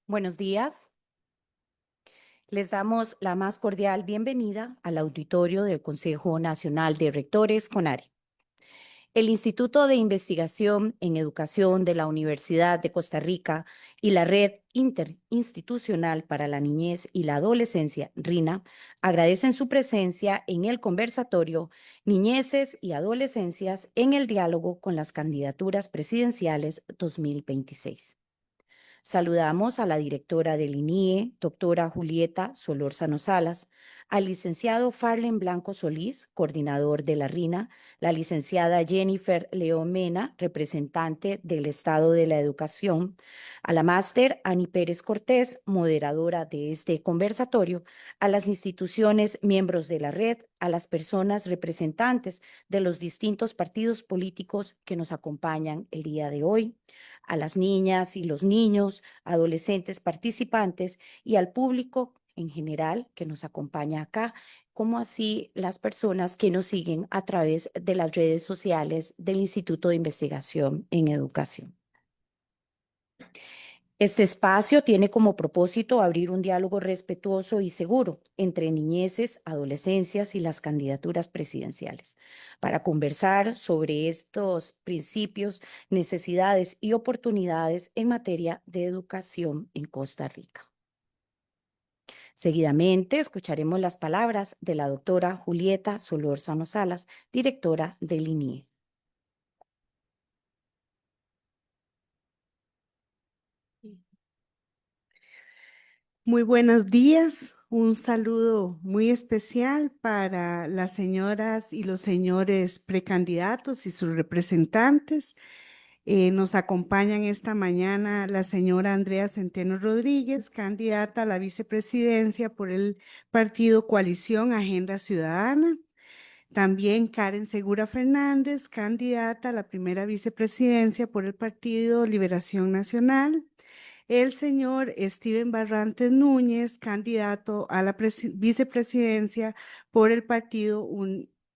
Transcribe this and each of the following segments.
Buenos días. Les damos la más cordial bienvenida al auditorio del Consejo Nacional de Rectores, CONARE. El Instituto de Investigación en Educación de la Universidad de Costa Rica y la Red Interinstitucional para la Niñez y la Adolescencia, RINA, agradecen su presencia en el conversatorio Niñeces y Adolescencias en el diálogo con las candidaturas presidenciales 2026. Saludamos a la directora del INIE, doctora Julieta Solórzano Salas, al licenciado Farlen Blanco Solís, coordinador de la RINA, la licenciada Jennifer León Mena, representante del Estado de la Educación, a la máster Ani Pérez Cortés, moderadora de este conversatorio, a las instituciones miembros de la red, a las personas representantes de los distintos partidos políticos que nos acompañan el día de hoy, a las niñas y los niños, adolescentes participantes y al público en general que nos acompaña acá, como así las personas que nos siguen a través de las redes sociales del Instituto de Investigación en Educación. Este espacio tiene como propósito abrir un diálogo respetuoso y seguro entre niñeces, adolescencias y las candidaturas presidenciales para conversar sobre estos principios, necesidades y oportunidades en materia de educación en Costa Rica. Seguidamente escucharemos las palabras de la doctora Julieta Solórzano Salas, directora del INIE. Muy buenos días, un saludo muy especial para las señoras y los señores precandidatos y sus representantes. Nos acompañan esta mañana la señora Andrea Centeno Rodríguez, candidata a la vicepresidencia por el partido Coalición Agenda Ciudadana. También Karen Segura Fernández, candidata a la primera vicepresidencia por el partido Liberación Nacional. El señor Steven Barrantes Núñez, candidato a la vicepresidencia por el partido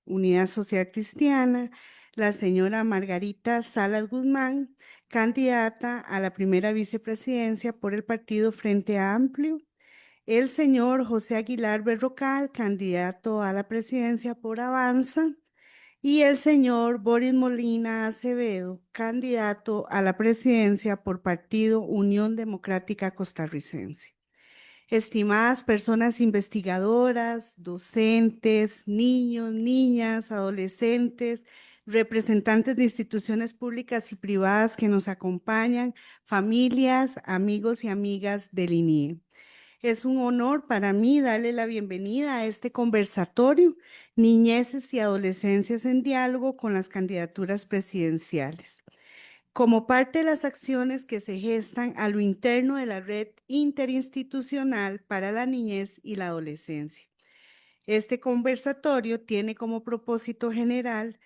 Unidad Social Cristiana. La señora Margarita Salas Guzmán, candidata a la primera vicepresidencia por el partido Frente Amplio. El señor José Aguilar Berrocal, candidato a la presidencia por Avanza. Y el señor Boris Molina Acevedo, candidato a la presidencia por partido Unión Democrática Costarricense. Estimadas personas investigadoras, docentes, niños, niñas, adolescentes, representantes de instituciones públicas y privadas que nos acompañan, familias, amigos y amigas del INIE. Es un honor para mí darle la bienvenida a este conversatorio, Niñeces y Adolescencias en Diálogo con las Candidaturas Presidenciales, como parte de las acciones que se gestan a lo interno de la Red Interinstitucional para la Niñez y la Adolescencia. Este conversatorio tiene como propósito general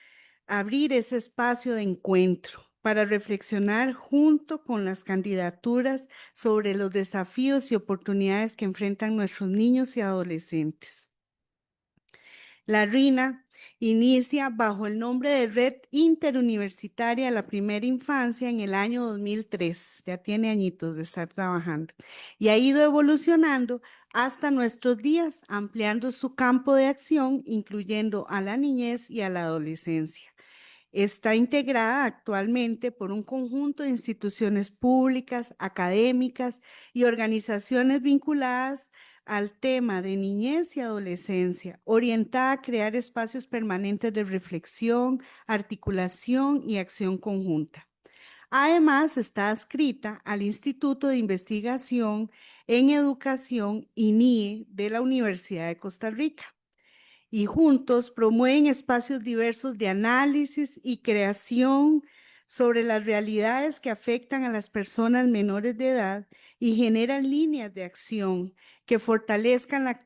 abrir ese espacio de encuentro para reflexionar junto con las candidaturas sobre los desafíos y oportunidades que enfrentan nuestros niños y adolescentes. La RINA inicia bajo el nombre de Red Interuniversitaria de la Primera Infancia en el año 2003, ya tiene añitos de estar trabajando, y ha ido evolucionando hasta nuestros días, ampliando su campo de acción, incluyendo a la niñez y a la adolescencia. Está integrada actualmente por un conjunto de instituciones públicas, académicas y organizaciones vinculadas al tema de niñez y adolescencia, orientada a crear espacios permanentes de reflexión, articulación y acción conjunta. Además, está adscrita al Instituto de Investigación en Educación INIE de la Universidad de Costa Rica, y juntos promueven espacios diversos de análisis y creación sobre las realidades que afectan a las personas menores de edad y generan líneas de acción que fortalezcan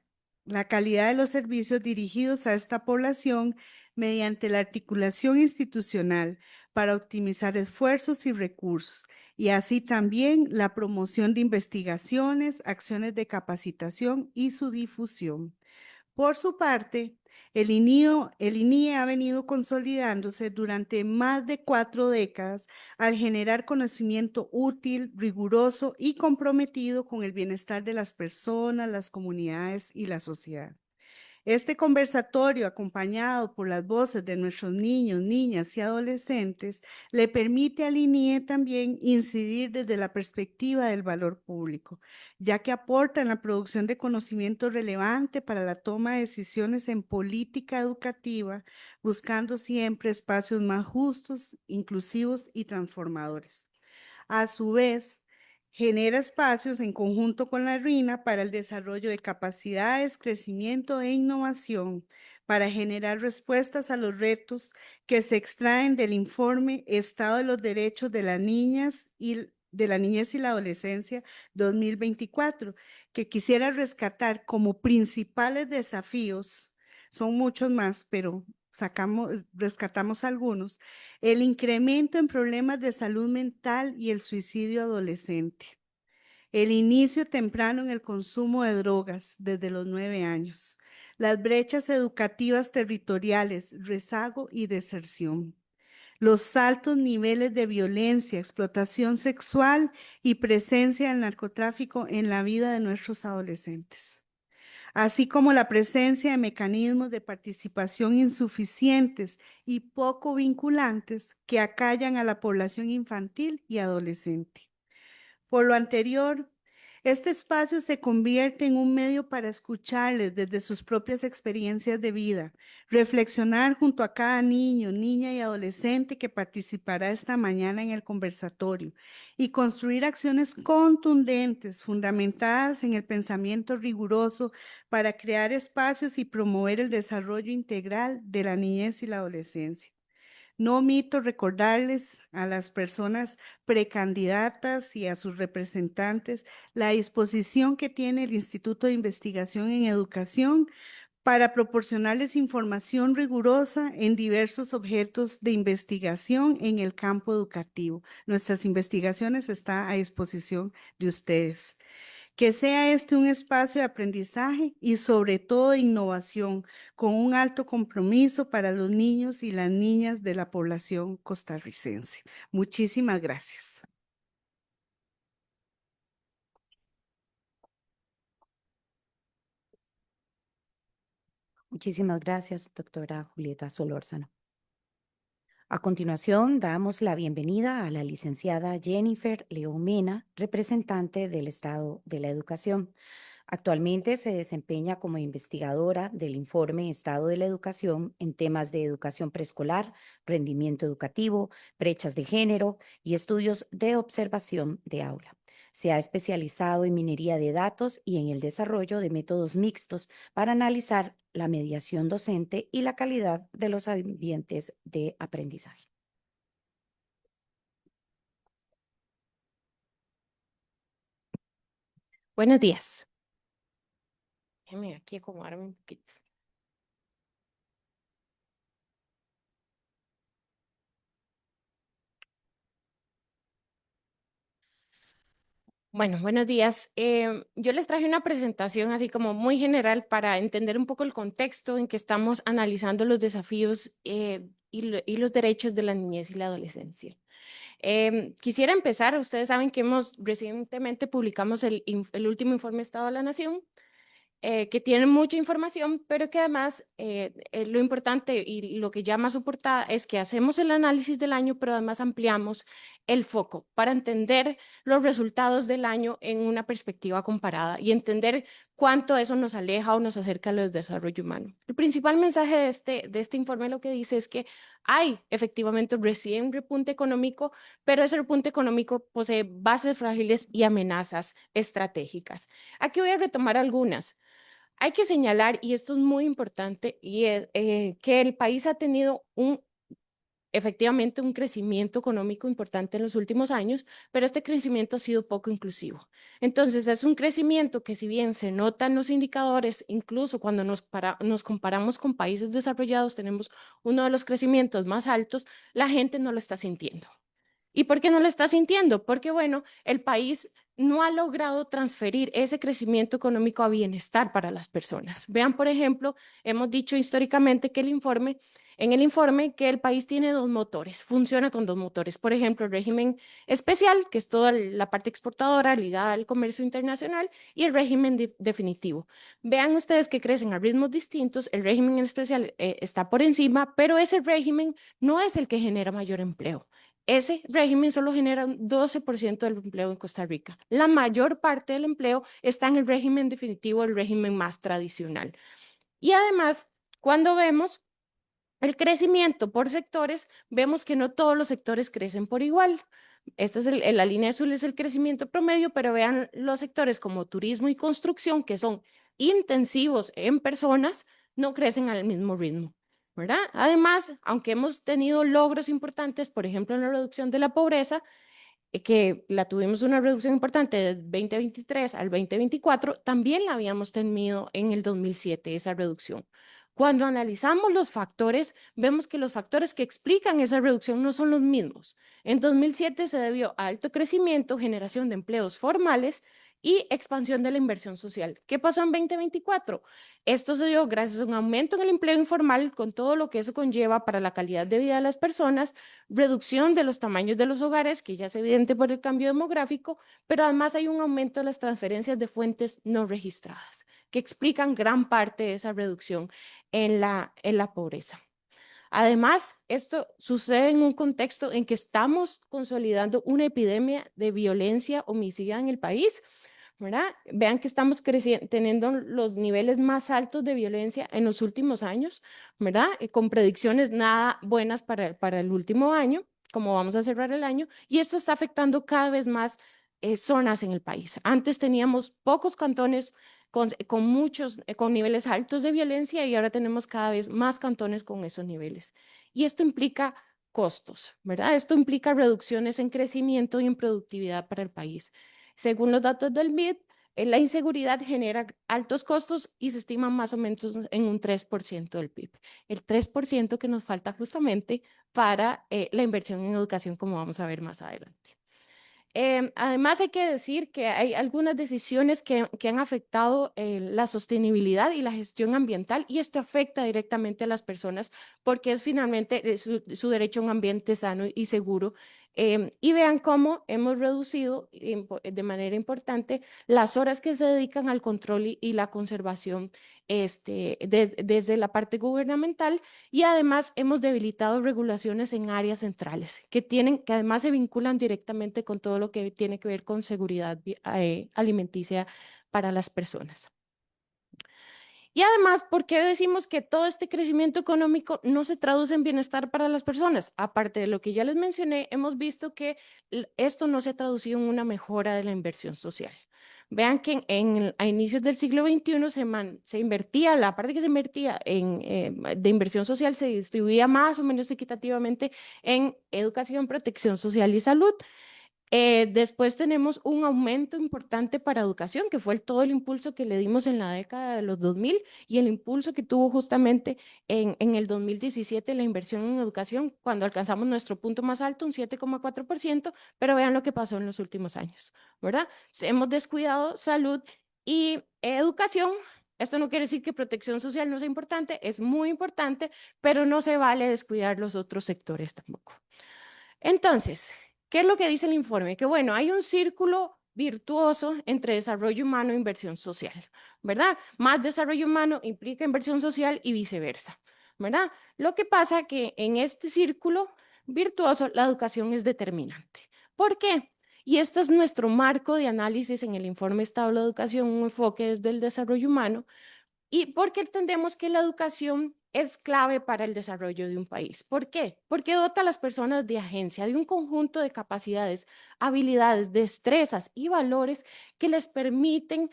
la calidad de los servicios dirigidos a esta población mediante la articulación institucional para optimizar esfuerzos y recursos, y así también la promoción de investigaciones, acciones de capacitación y su difusión. Por su parte, El INIE ha venido consolidándose durante más de 4 décadas al generar conocimiento útil, riguroso y comprometido con el bienestar de las personas, las comunidades y la sociedad. Este conversatorio, acompañado por las voces de nuestros niños, niñas y adolescentes, le permite al INIE también incidir desde la perspectiva del valor público, ya que aporta en la producción de conocimiento relevante para la toma de decisiones en política educativa, buscando siempre espacios más justos, inclusivos y transformadores. A su vez, genera espacios en conjunto con la RINA para el desarrollo de capacidades, crecimiento e innovación, para generar respuestas a los retos que se extraen del informe Estado de los Derechos de las Niñas y de la Niñez y la Adolescencia 2024, que quisiera rescatar como principales desafíos. Son muchos más, pero rescatamos algunos: el incremento en problemas de salud mental y el suicidio adolescente, el inicio temprano en el consumo de drogas desde los 9 años, las brechas educativas territoriales, rezago y deserción, los altos niveles de violencia, explotación sexual y presencia del narcotráfico en la vida de nuestros adolescentes, así como la presencia de mecanismos de participación insuficientes y poco vinculantes que acallan a la población infantil y adolescente. Por lo anterior, este espacio se convierte en un medio para escucharles desde sus propias experiencias de vida, reflexionar junto a cada niño, niña y adolescente que participará esta mañana en el conversatorio y construir acciones contundentes, fundamentadas en el pensamiento riguroso para crear espacios y promover el desarrollo integral de la niñez y la adolescencia. No omito recordarles a las personas precandidatas y a sus representantes la disposición que tiene el Instituto de Investigación en Educación para proporcionarles información rigurosa en diversos objetos de investigación en el campo educativo. Nuestras investigaciones están a disposición de ustedes. Que sea este un espacio de aprendizaje y sobre todo de innovación, con un alto compromiso para los niños y las niñas de la población costarricense. Muchísimas gracias. Muchísimas gracias, doctora Julieta Solórzano. A continuación, damos la bienvenida a la licenciada Jennifer León Mena, representante del Estado de la Educación. Actualmente se desempeña como investigadora del informe Estado de la Educación en temas de educación preescolar, rendimiento educativo, brechas de género y estudios de observación de aula. Se ha especializado en minería de datos y en el desarrollo de métodos mixtos para analizar la mediación docente y la calidad de los ambientes de aprendizaje. Buenos días. Déjeme aquí acomodarme un poquito. Bueno, buenos días. Yo les traje una presentación así como muy general para entender un poco el contexto en que estamos analizando los desafíos y los derechos de la niñez y la adolescencia. Quisiera empezar, ustedes saben que recientemente publicamos el último informe Estado de la Nación, que tienen mucha información, pero que además lo importante y lo que llama su portada es que hacemos el análisis del año, pero además ampliamos el foco para entender los resultados del año en una perspectiva comparada y entender cuánto eso nos aleja o nos acerca al desarrollo humano. El principal mensaje de este informe lo que dice es que hay efectivamente recién repunte económico, pero ese repunte económico posee bases frágiles y amenazas estratégicas. Aquí voy a retomar algunas. Hay que señalar, y esto es muy importante, y es que el país ha tenido efectivamente un crecimiento económico importante en los últimos años, pero este crecimiento ha sido poco inclusivo. Entonces, es un crecimiento que si bien se notan los indicadores, incluso cuando nos comparamos con países desarrollados, tenemos uno de los crecimientos más altos, la gente no lo está sintiendo. ¿Y por qué no lo está sintiendo? Porque, bueno, el país no ha logrado transferir ese crecimiento económico a bienestar para las personas. Vean, por ejemplo, hemos dicho históricamente que en el informe que el país tiene dos motores, funciona con dos motores. Por ejemplo, el régimen especial, que es toda la parte exportadora ligada al comercio internacional, y el régimen definitivo. Vean ustedes que crecen a ritmos distintos, el régimen especial está por encima, pero ese régimen no es el que genera mayor empleo. Ese régimen solo genera un 12% del empleo en Costa Rica. La mayor parte del empleo está en el régimen definitivo, el régimen más tradicional. Y además, cuando vemos el crecimiento por sectores, vemos que no todos los sectores crecen por igual. Esta es la línea azul es el crecimiento promedio, pero vean los sectores como turismo y construcción, que son intensivos en personas, no crecen al mismo ritmo, ¿verdad? Además, aunque hemos tenido logros importantes, por ejemplo, en la reducción de la pobreza, que la tuvimos una reducción importante del 2023 al 2024, también la habíamos tenido en el 2007, esa reducción. Cuando analizamos los factores, vemos que los factores que explican esa reducción no son los mismos. En 2007 se debió a alto crecimiento, generación de empleos formales y expansión de la inversión social. ¿Qué pasó en 2024? Esto se dio gracias a un aumento en el empleo informal, con todo lo que eso conlleva para la calidad de vida de las personas, reducción de los tamaños de los hogares, que ya es evidente por el cambio demográfico, pero además hay un aumento de las transferencias de fuentes no registradas, que explican gran parte de esa reducción en la pobreza. Además, esto sucede en un contexto en que estamos consolidando una epidemia de violencia homicida en el país, ¿verdad? Vean que estamos teniendo los niveles más altos de violencia en los últimos años, ¿verdad? Con predicciones nada buenas para el último año, como vamos a cerrar el año, y esto está afectando cada vez más zonas en el país. Antes teníamos pocos cantones con niveles altos de violencia y ahora tenemos cada vez más cantones con esos niveles. Y esto implica costos, ¿verdad? Esto implica reducciones en crecimiento y en productividad para el país. Según los datos del MID, la inseguridad genera altos costos y se estiman más o menos en un 3% del PIB. El 3% que nos falta justamente para la inversión en educación, como vamos a ver más adelante. Además, hay que decir que hay algunas decisiones que han afectado la sostenibilidad y la gestión ambiental, y esto afecta directamente a las personas porque es finalmente su derecho a un ambiente sano y seguro. Y vean cómo hemos reducido de manera importante las horas que se dedican al control y la conservación desde la parte gubernamental, y además hemos debilitado regulaciones en áreas centrales que además se vinculan directamente con todo lo que tiene que ver con seguridad alimenticia para las personas. Y además, ¿por qué decimos que todo este crecimiento económico no se traduce en bienestar para las personas? Aparte de lo que ya les mencioné, hemos visto que esto no se ha traducido en una mejora de la inversión social. Vean que a inicios del siglo XXI se invertía, la parte que se invertía de inversión social se distribuía más o menos equitativamente en educación, protección social y salud. Después tenemos un aumento importante para educación, que fue todo el impulso que le dimos en la década de los 2000 y el impulso que tuvo justamente en el 2017 la inversión en educación, cuando alcanzamos nuestro punto más alto, un 7,4%, pero vean lo que pasó en los últimos años, ¿verdad? Hemos descuidado salud y educación. Esto no quiere decir que protección social no sea importante, es muy importante, pero no se vale descuidar los otros sectores tampoco. Entonces, ¿qué es lo que dice el informe? Que bueno, hay un círculo virtuoso entre desarrollo humano e inversión social, ¿verdad? Más desarrollo humano implica inversión social y viceversa, ¿verdad? Lo que pasa que en este círculo virtuoso la educación es determinante. ¿Por qué? Y este es nuestro marco de análisis en el informe Estado de la Educación, un enfoque desde el desarrollo humano, y porque entendemos que la educación es clave para el desarrollo de un país. ¿Por qué? Porque dota a las personas de agencia, de un conjunto de capacidades, habilidades, destrezas y valores que les permiten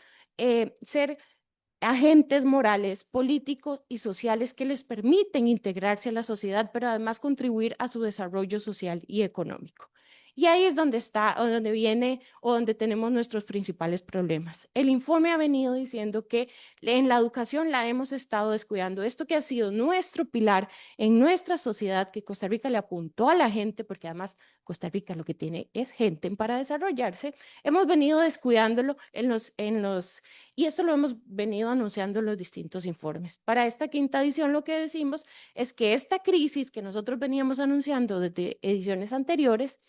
ser agentes morales, políticos y sociales que les permiten integrarse a la sociedad, pero además contribuir a su desarrollo social y económico. Y ahí es donde está, o donde viene, o donde tenemos nuestros principales problemas. El informe ha venido diciendo que en la educación la hemos estado descuidando. Esto que ha sido nuestro pilar en nuestra sociedad, que Costa Rica le apuntó a la gente, porque además Costa Rica lo que tiene es gente para desarrollarse, hemos venido descuidándolo y esto lo hemos venido anunciando en los distintos informes. Para esta quinta edición lo que decimos es que esta crisis que nosotros veníamos anunciando desde ediciones anteriores,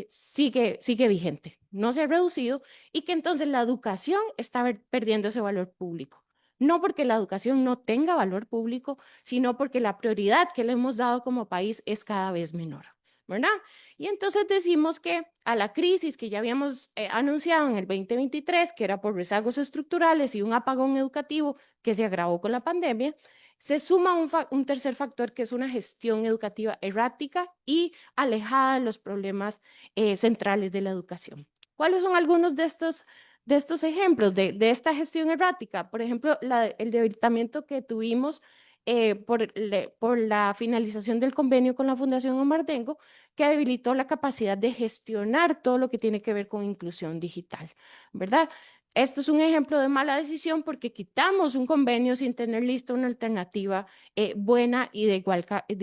sigue vigente, no se ha reducido y que entonces la educación está perdiendo ese valor público. No porque la educación no tenga valor público, sino porque la prioridad que le hemos dado como país es cada vez menor, ¿verdad? Y entonces decimos que a la crisis que ya habíamos anunciado en el 2023, que era por rezagos estructurales y un apagón educativo que se agravó con la pandemia, se suma un tercer factor que es una gestión educativa errática y alejada de los problemas centrales de la educación. ¿Cuáles son algunos de estos ejemplos de esta gestión errática? Por ejemplo, el debilitamiento que tuvimos por la finalización del convenio con la Fundación Omar Dengo, que debilitó la capacidad de gestionar todo lo que tiene que ver con inclusión digital, ¿verdad? Esto es un ejemplo de mala decisión porque quitamos un convenio sin tener lista una alternativa buena y de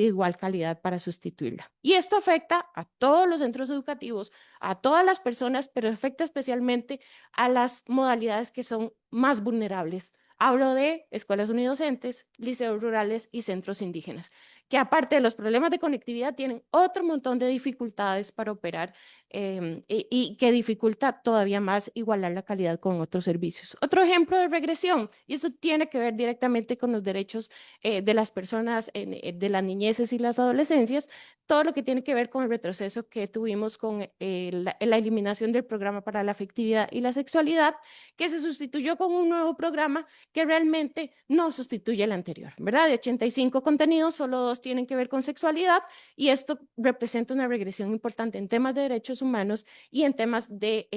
igual calidad para sustituirla. Y esto afecta a todos los centros educativos, a todas las personas, pero afecta especialmente a las modalidades que son más vulnerables. Hablo de escuelas unidocentes, liceos rurales y centros indígenas, que aparte de los problemas de conectividad tienen otro montón de dificultades para operar y que dificulta todavía más igualar la calidad con otros servicios. Otro ejemplo de regresión, y esto tiene que ver directamente con los derechos de las personas, de las niñeces y las adolescencias, todo lo que tiene que ver con el retroceso que tuvimos con la eliminación del programa para la afectividad y la sexualidad, que se sustituyó con un nuevo programa que realmente no sustituye el anterior, ¿verdad? De 85 contenidos, solo 2 tienen que ver con sexualidad y esto representa una regresión importante en temas de derechos humanos y en temas de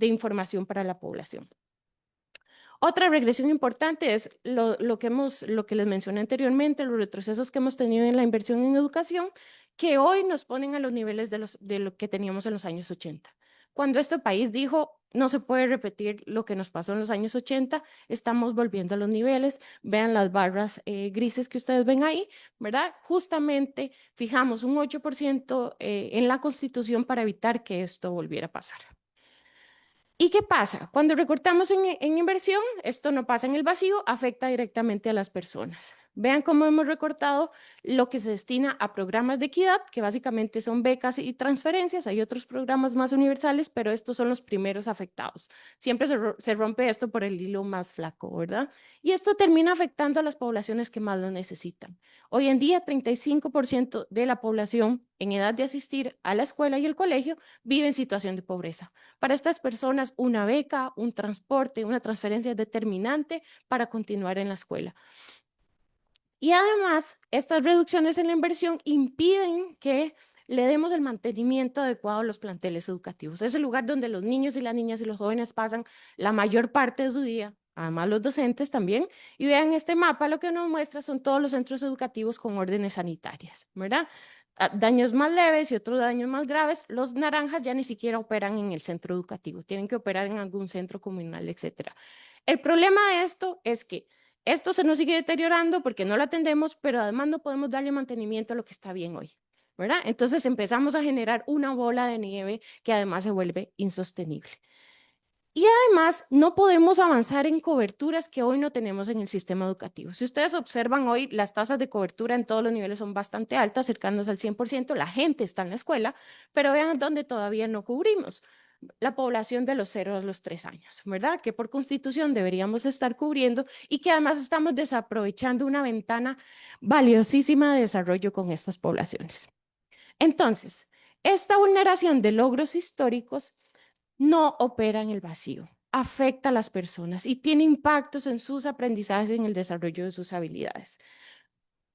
información para la población. Otra regresión importante es lo que les mencioné anteriormente, los retrocesos que hemos tenido en la inversión en educación, que hoy nos ponen a los niveles de lo que teníamos en los años 80. Cuando este país dijo, no se puede repetir lo que nos pasó en los años 80, estamos volviendo a los niveles. Vean las barras grises que ustedes ven ahí, ¿verdad? Justamente fijamos un 8% en la Constitución para evitar que esto volviera a pasar. ¿Y qué pasa? Cuando recortamos en inversión, esto no pasa en el vacío, afecta directamente a las personas. Vean cómo hemos recortado lo que se destina a programas de equidad, que básicamente son becas y transferencias. Hay otros programas más universales, pero estos son los primeros afectados. Siempre se rompe esto por el hilo más flaco, ¿verdad? Y esto termina afectando a las poblaciones que más lo necesitan. Hoy en día, 35% de la población en edad de asistir a la escuela y el colegio vive en situación de pobreza. Para estas personas, una beca, un transporte, una transferencia es determinante para continuar en la escuela. Y además, estas reducciones en la inversión impiden que le demos el mantenimiento adecuado a los planteles educativos. Es el lugar donde los niños y las niñas y los jóvenes pasan la mayor parte de su día, además los docentes también. Y vean este mapa, lo que nos muestra son todos los centros educativos con órdenes sanitarias, ¿verdad? Daños más leves y otros daños más graves. Los naranjas ya ni siquiera operan en el centro educativo, tienen que operar en algún centro comunal, etcétera. El problema de esto es que esto se nos sigue deteriorando porque no lo atendemos, pero además no podemos darle mantenimiento a lo que está bien hoy, ¿verdad? Entonces empezamos a generar una bola de nieve que además se vuelve insostenible. Y además no podemos avanzar en coberturas que hoy no tenemos en el sistema educativo. Si ustedes observan hoy, las tasas de cobertura en todos los niveles son bastante altas, cercanas al 100%, la gente está en la escuela, pero vean dónde todavía no cubrimos la población de los 0 a los 3 años, ¿verdad? Que por constitución deberíamos estar cubriendo y que además estamos desaprovechando una ventana valiosísima de desarrollo con estas poblaciones. Entonces, esta vulneración de logros históricos no opera en el vacío, afecta a las personas y tiene impactos en sus aprendizajes y en el desarrollo de sus habilidades.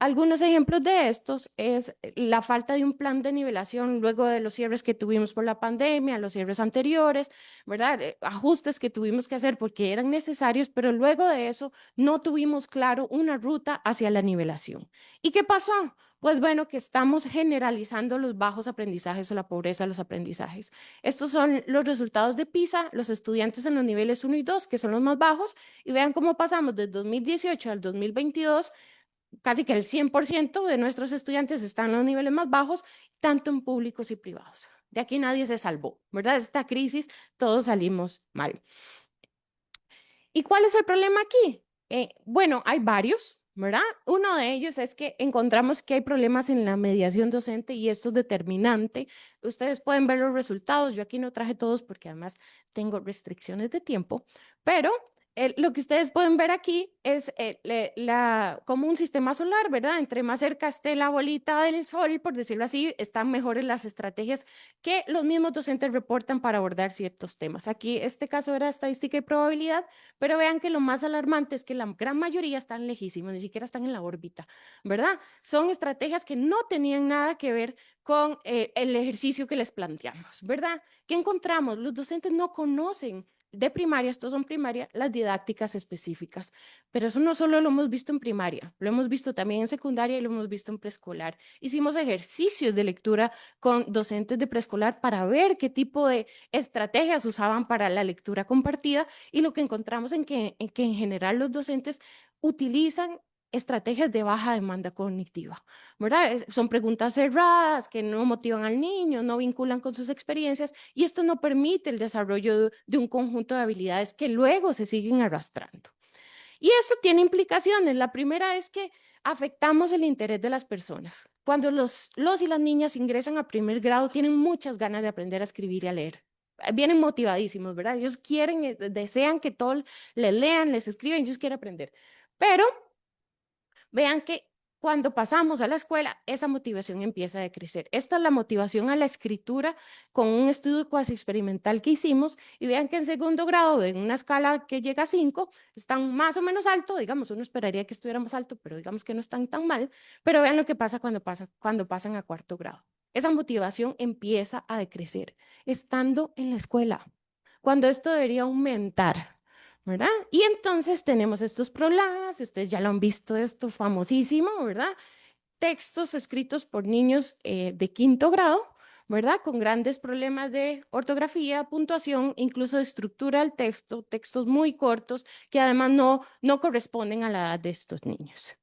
Algunos ejemplos de estos es la falta de un plan de nivelación luego de los cierres que tuvimos por la pandemia, los cierres anteriores, ¿verdad? Ajustes que tuvimos que hacer porque eran necesarios, pero luego de eso no tuvimos claro una ruta hacia la nivelación. ¿Y qué pasó? Pues bueno, que estamos generalizando los bajos aprendizajes o la pobreza de los aprendizajes. Estos son los resultados de PISA, los estudiantes en los niveles 1 y 2, que son los más bajos, y vean cómo pasamos del 2018 al 2022, casi que el 100% de nuestros estudiantes están en los niveles más bajos, tanto en públicos y privados. De aquí nadie se salvó, ¿verdad? Esta crisis, todos salimos mal. ¿Y cuál es el problema aquí? Bueno, hay varios, ¿verdad? Uno de ellos es que encontramos que hay problemas en la mediación docente y esto es determinante. Ustedes pueden ver los resultados. Yo aquí no traje todos porque además tengo restricciones de tiempo, pero lo que ustedes pueden ver aquí es como un sistema solar, ¿verdad? Entre más cerca esté la bolita del sol, por decirlo así, están mejores las estrategias que los mismos docentes reportan para abordar ciertos temas. Aquí este caso era estadística y probabilidad, pero vean que lo más alarmante es que la gran mayoría están lejísimos, ni siquiera están en la órbita, ¿verdad? Son estrategias que no tenían nada que ver con el ejercicio que les planteamos, ¿verdad? ¿Qué encontramos? Los docentes no conocen de primaria, estos son primaria, las didácticas específicas, pero eso no solo lo hemos visto en primaria, lo hemos visto también en secundaria y lo hemos visto en preescolar. Hicimos ejercicios de lectura con docentes de preescolar para ver qué tipo de estrategias usaban para la lectura compartida y lo que encontramos en que en general los docentes utilizan estrategias de baja demanda cognitiva, ¿verdad? Son preguntas cerradas que no motivan al niño, no vinculan con sus experiencias y esto no permite el desarrollo de un conjunto de habilidades que luego se siguen arrastrando. Y eso tiene implicaciones. La primera es que afectamos el interés de las personas. Cuando los y las niñas ingresan a primer grado, tienen muchas ganas de aprender a escribir y a leer. Vienen motivadísimos, ¿verdad? Ellos quieren, desean que todos les lean, les escriban, ellos quieren aprender. Pero vean que cuando pasamos a la escuela, esa motivación empieza a decrecer. Esta es la motivación a la escritura con un estudio cuasi experimental que hicimos y vean que en segundo grado, en una escala que llega a 5, están más o menos alto, digamos, uno esperaría que estuviera más alto, pero digamos que no están tan mal, pero vean lo que pasa cuando pasan a cuarto grado. Esa motivación empieza a decrecer estando en la escuela, cuando esto debería aumentar. ¿Verdad? Y entonces tenemos estos problemas, ustedes ya lo han visto, esto famosísimo, ¿verdad? Textos escritos por niños de quinto grado, ¿verdad? Con grandes problemas de ortografía, puntuación, incluso de estructura del texto, textos muy cortos que además no corresponden a la edad de estos niños.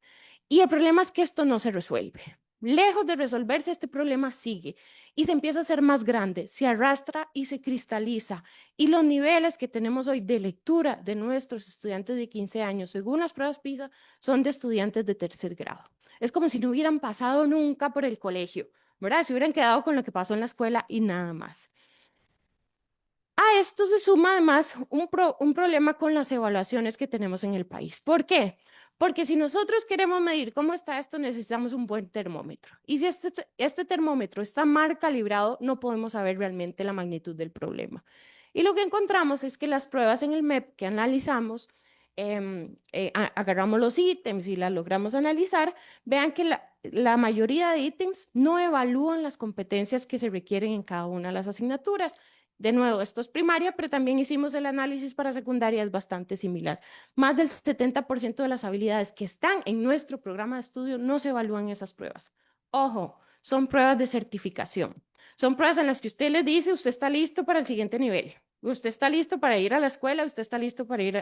Y el problema es que esto no se resuelve. Lejos de resolverse, este problema sigue y se empieza a hacer más grande, se arrastra y se cristaliza. Y los niveles que tenemos hoy de lectura de nuestros estudiantes de 15 años, según las pruebas PISA, son de estudiantes de tercer grado. Es como si no hubieran pasado nunca por el colegio, ¿verdad? Se hubieran quedado con lo que pasó en la escuela y nada más. A esto se suma además un problema con las evaluaciones que tenemos en el país. ¿Por qué? Porque si nosotros queremos medir cómo está esto, necesitamos un buen termómetro. Y si este termómetro está mal calibrado, no podemos saber realmente la magnitud del problema. Y lo que encontramos es que las pruebas en el MEP que analizamos, agarramos los ítems y las logramos analizar, vean que la mayoría de ítems no evalúan las competencias que se requieren en cada una de las asignaturas. De nuevo, esto es primaria, pero también hicimos el análisis para secundaria, es bastante similar. Más del 70% de las habilidades que están en nuestro programa de estudio no se evalúan en esas pruebas. Ojo, son pruebas de certificación. Son pruebas en las que usted le dice, usted está listo para el siguiente nivel. Usted está listo para ir a la escuela, usted está listo para ir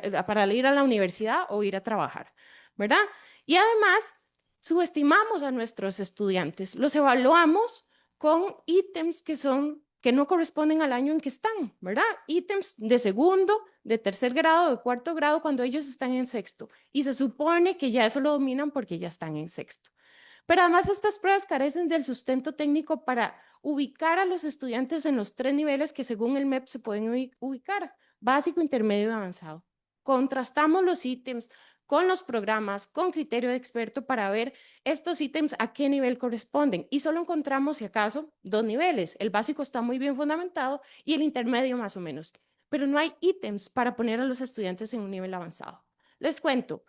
a la universidad o ir a trabajar, ¿verdad? Y además, subestimamos a nuestros estudiantes, los evaluamos con ítems que no corresponden al año en que están, ¿verdad? Ítems de segundo, de tercer grado, de cuarto grado, cuando ellos están en sexto. Y se supone que ya eso lo dominan porque ya están en sexto. Pero además estas pruebas carecen del sustento técnico para ubicar a los estudiantes en los 3 niveles que según el MEP se pueden ubicar, básico, intermedio y avanzado. Contrastamos los ítems con los programas, con criterio de experto para ver estos ítems a qué nivel corresponden. Y solo encontramos, si acaso, 2 niveles. El básico está muy bien fundamentado y el intermedio más o menos. Pero no hay ítems para poner a los estudiantes en un nivel avanzado. Les cuento,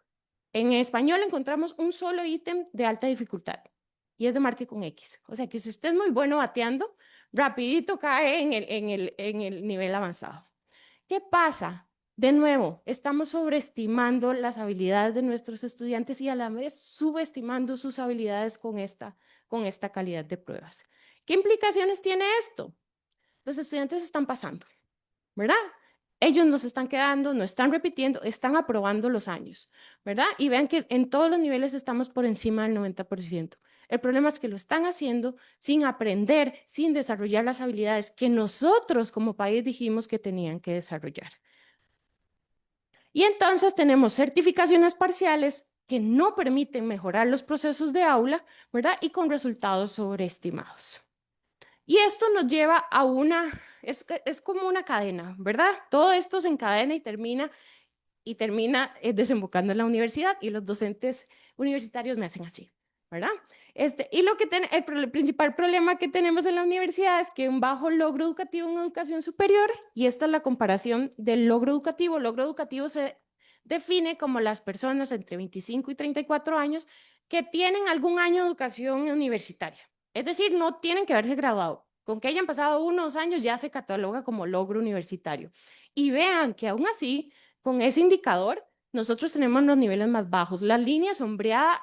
en español encontramos un solo ítem de alta dificultad y es de marque con X. O sea que si usted es muy bueno bateando, rapidito cae en el nivel avanzado. ¿Qué pasa? De nuevo, estamos sobreestimando las habilidades de nuestros estudiantes y a la vez subestimando sus habilidades con esta con esta calidad de pruebas. ¿Qué implicaciones tiene esto? Los estudiantes están pasando, ¿verdad? Ellos no se están quedando, no están repitiendo, están aprobando los años, ¿verdad? Y vean que en todos los niveles estamos por encima del 90%. El problema es que lo están haciendo sin aprender, sin desarrollar las habilidades que nosotros como país dijimos que tenían que desarrollar. Y entonces tenemos certificaciones parciales que no permiten mejorar los procesos de aula, ¿verdad? Y con resultados sobreestimados. Y esto nos lleva a es como una cadena, ¿verdad? Todo esto se encadena y termina desembocando en la universidad y los docentes universitarios me hacen así, ¿verdad? Y el principal problema que tenemos en la universidad es que un bajo logro educativo en educación superior, y esta es la comparación del logro educativo. El logro educativo se define como las personas entre 25 y 34 años que tienen algún año de educación universitaria. Es decir, no tienen que haberse graduado. Con que hayan pasado 1 o 2 años ya se cataloga como logro universitario. Y vean que aún así, con ese indicador, nosotros tenemos los niveles más bajos. La línea sombreada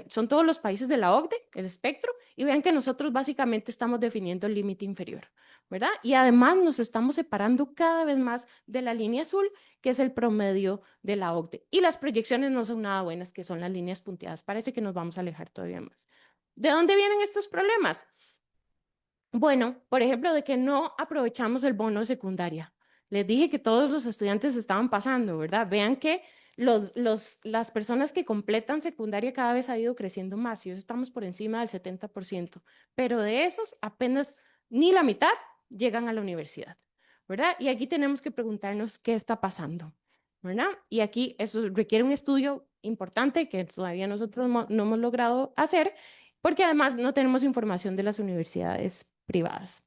son todos los países de la OCDE, el espectro, y vean que nosotros básicamente estamos definiendo el límite inferior, ¿verdad? Y además nos estamos separando cada vez más de la línea azul, que es el promedio de la OCDE. Y las proyecciones no son nada buenas, que son las líneas punteadas. Parece que nos vamos a alejar todavía más. ¿De dónde vienen estos problemas? Bueno, por ejemplo, de que no aprovechamos el bono de secundaria. Les dije que todos los estudiantes estaban pasando, ¿verdad? Vean que las personas que completan secundaria cada vez ha ido creciendo más, y estamos por encima del 70%, pero de esos apenas ni la mitad llegan a la universidad, ¿verdad? Y aquí tenemos que preguntarnos qué está pasando, ¿verdad? Y aquí eso requiere un estudio importante que todavía nosotros no hemos logrado hacer, porque además no tenemos información de las universidades privadas.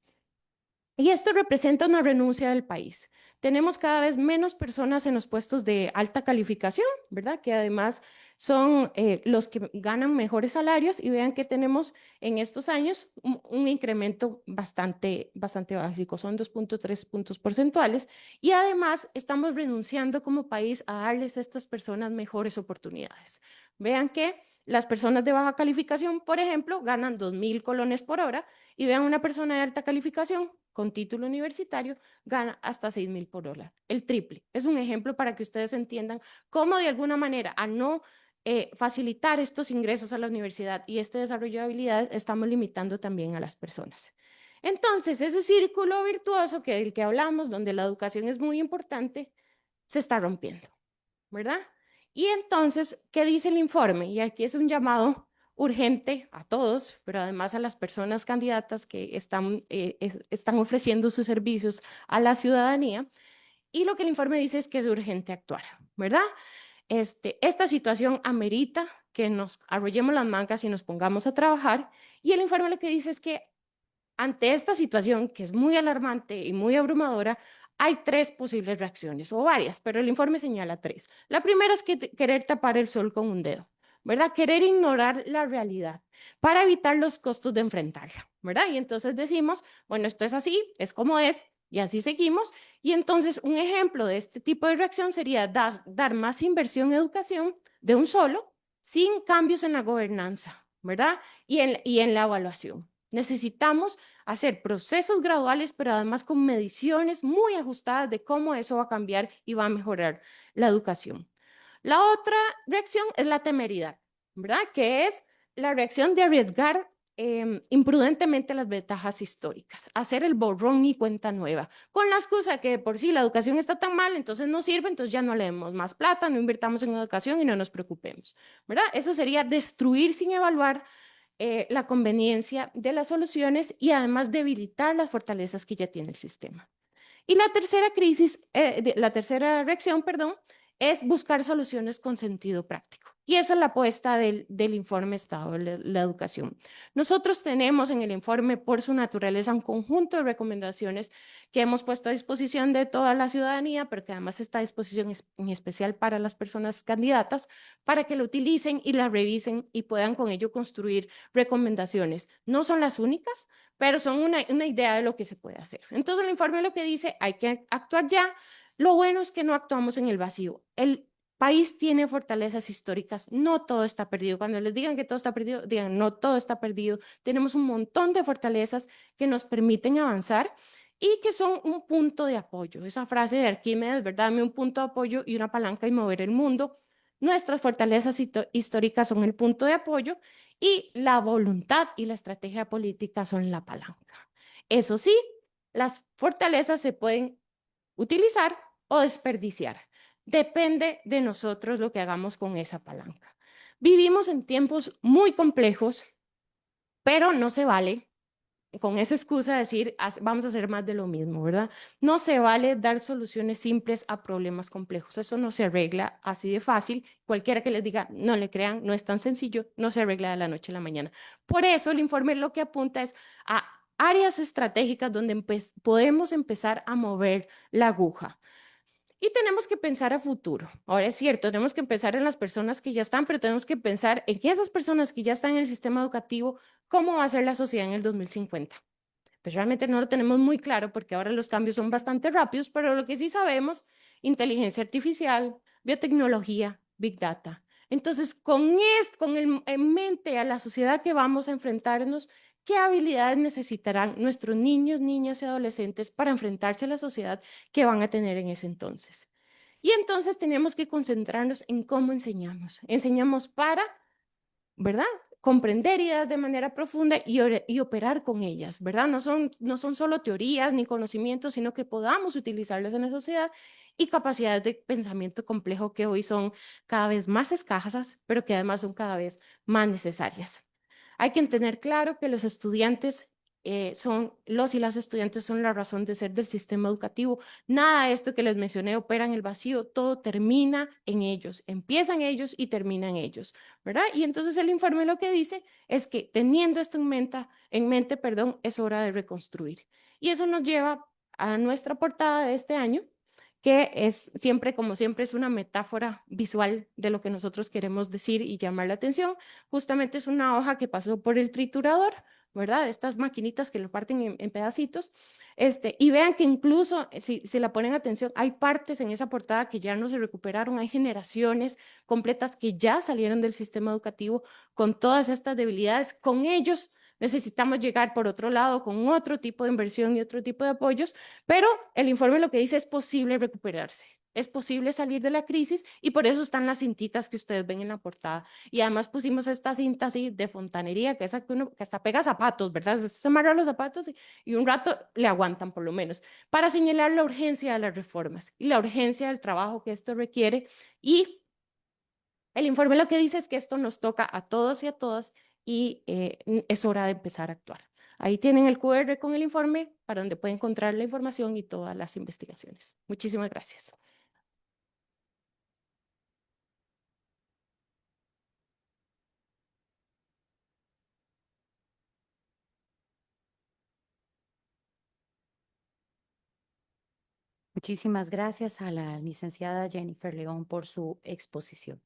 Y esto representa una renuncia del país. Tenemos cada vez menos personas en los puestos de alta calificación, ¿verdad? Que además son los que ganan mejores salarios, y vean que tenemos en estos años un incremento bastante básico, son 2.3 puntos porcentuales, y además estamos renunciando como país a darles a estas personas mejores oportunidades. Vean que las personas de baja calificación, por ejemplo, ganan 2.000 colones por hora, y vean una persona de alta calificación con título universitario gana hasta 6.000 por hora, el triple. Es un ejemplo para que ustedes entiendan cómo de alguna manera, a no facilitar estos ingresos a la universidad y este desarrollo de habilidades, estamos limitando también a las personas. Entonces, ese círculo virtuoso del que hablamos, donde la educación es muy importante, se está rompiendo, ¿verdad? Y entonces, ¿qué dice el informe? Y aquí es un llamado urgente a todos, pero además a las personas candidatas que están ofreciendo sus servicios a la ciudadanía. Y lo que el informe dice es que es urgente actuar, ¿verdad? Esta situación amerita que nos arrollemos las mangas y nos pongamos a trabajar. Y el informe lo que dice es que ante esta situación, que es muy alarmante y muy abrumadora, hay 3 posibles reacciones, o varias, pero el informe señala 3. La primera es querer tapar el sol con un dedo, ¿verdad? Querer ignorar la realidad para evitar los costos de enfrentarla, ¿verdad? Y entonces decimos, bueno, esto es así, es como es, y así seguimos. Y entonces un ejemplo de este tipo de reacción sería dar más inversión en educación de un solo, sin cambios en la gobernanza, ¿verdad? Y en la evaluación. Necesitamos hacer procesos graduales, pero además con mediciones muy ajustadas de cómo eso va a cambiar y va a mejorar la educación. La otra reacción es la temeridad, ¿verdad? Que es la reacción de arriesgar imprudentemente las ventajas históricas, hacer el borrón y cuenta nueva, con la excusa que por sí la educación está tan mal, entonces no sirve, entonces ya no le demos más plata, no invirtamos en educación y no nos preocupemos, ¿verdad? Eso sería destruir sin evaluar la conveniencia de las soluciones y además debilitar las fortalezas que ya tiene el sistema. Y la tercera reacción, perdón, es buscar soluciones con sentido práctico. Y esa es la apuesta del informe Estado de la Educación. Nosotros tenemos en el informe, por su naturaleza, un conjunto de recomendaciones que hemos puesto a disposición de toda la ciudadanía, pero que además está a disposición en especial para las personas candidatas, para que lo utilicen y la revisen y puedan con ello construir recomendaciones. No son las únicas, pero son una idea de lo que se puede hacer. Entonces el informe lo que dice, hay que actuar ya. Lo bueno es que no actuamos en el vacío. país tiene fortalezas históricas, no todo está perdido. Cuando les digan que todo está perdido, digan, no todo está perdido. Tenemos un montón de fortalezas que nos permiten avanzar y que son un punto de apoyo. Esa frase de Arquímedes, ¿verdad? Dame un punto de apoyo y una palanca y mover el mundo. Nuestras fortalezas históricas son el punto de apoyo y la voluntad y la estrategia política son la palanca. Eso sí, las fortalezas se pueden utilizar o desperdiciar. Depende de nosotros lo que hagamos con esa palanca. Vivimos en tiempos muy complejos, pero no se vale con esa excusa decir vamos a hacer más de lo mismo, ¿verdad? No se vale dar soluciones simples a problemas complejos. Eso no se arregla así de fácil. Cualquiera que les diga no le crean, no es tan sencillo, no se arregla de la noche a la mañana. Por eso el informe lo que apunta es a áreas estratégicas donde podemos empezar a mover la aguja. Y tenemos que pensar a futuro. Ahora es cierto, tenemos que pensar en las personas que ya están, pero tenemos que pensar en que esas personas que ya están en el sistema educativo, ¿cómo va a ser la sociedad en el 2050? Pues realmente no lo tenemos muy claro porque ahora los cambios son bastante rápidos, pero lo que sí sabemos, inteligencia artificial, biotecnología, big data. Entonces, en mente a la sociedad que vamos a enfrentarnos, ¿qué habilidades necesitarán nuestros niños, niñas y adolescentes para enfrentarse a la sociedad que van a tener en ese entonces? Y entonces tenemos que concentrarnos en cómo enseñamos. Enseñamos para, ¿verdad? Comprender ideas de manera profunda y operar con ellas, ¿verdad? No son solo teorías ni conocimientos, sino que podamos utilizarlas en la sociedad y capacidades de pensamiento complejo que hoy son cada vez más escasas, pero que además son cada vez más necesarias. Hay que tener claro que los estudiantes los y las estudiantes son la razón de ser del sistema educativo. Nada de esto que les mencioné opera en el vacío, todo termina en ellos, empieza en ellos y termina en ellos, ¿verdad? Y entonces el informe lo que dice es que teniendo esto en mente, perdón, es hora de reconstruir. Y eso nos lleva a nuestra portada de este año, que es siempre, como siempre, es una metáfora visual de lo que nosotros queremos decir y llamar la atención. Justamente es una hoja que pasó por el triturador, ¿verdad? Estas maquinitas que lo parten en pedacitos. Y vean que incluso, si la ponen atención, hay partes en esa portada que ya no se recuperaron, hay generaciones completas que ya salieron del sistema educativo con todas estas debilidades. Con ellos necesitamos llegar por otro lado, con otro tipo de inversión y otro tipo de apoyos, pero el informe lo que dice es posible recuperarse. Es posible salir de la crisis y por eso están las cintitas que ustedes ven en la portada. Y además pusimos esta cinta así de fontanería, que esa que uno que hasta pega zapatos, ¿verdad? Se amarra los zapatos y un rato le aguantan por lo menos, para señalar la urgencia de las reformas y la urgencia del trabajo que esto requiere. Y el informe lo que dice es que esto nos toca a todos y a todas y es hora de empezar a actuar. Ahí tienen el QR con el informe para donde pueden encontrar la información y todas las investigaciones. Muchísimas gracias. Muchísimas gracias a la licenciada Jennifer León por su exposición.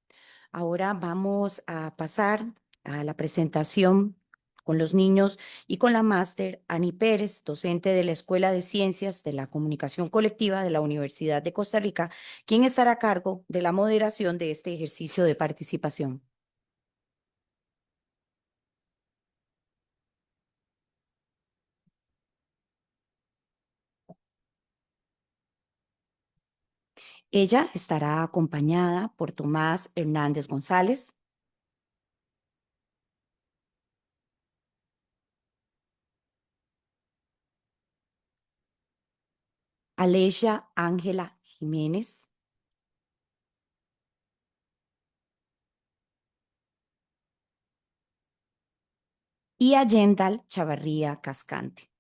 Ahora vamos a pasar a la presentación con los niños y con la máster Ani Pérez, docente de la Escuela de Ciencias de la Comunicación Colectiva de la Universidad de Costa Rica, quien estará a cargo de la moderación de este ejercicio de participación. Ella estará acompañada por Tomás Hernández González, Alesia Ángela Jiménez, y Allendal Chavarría Cascante.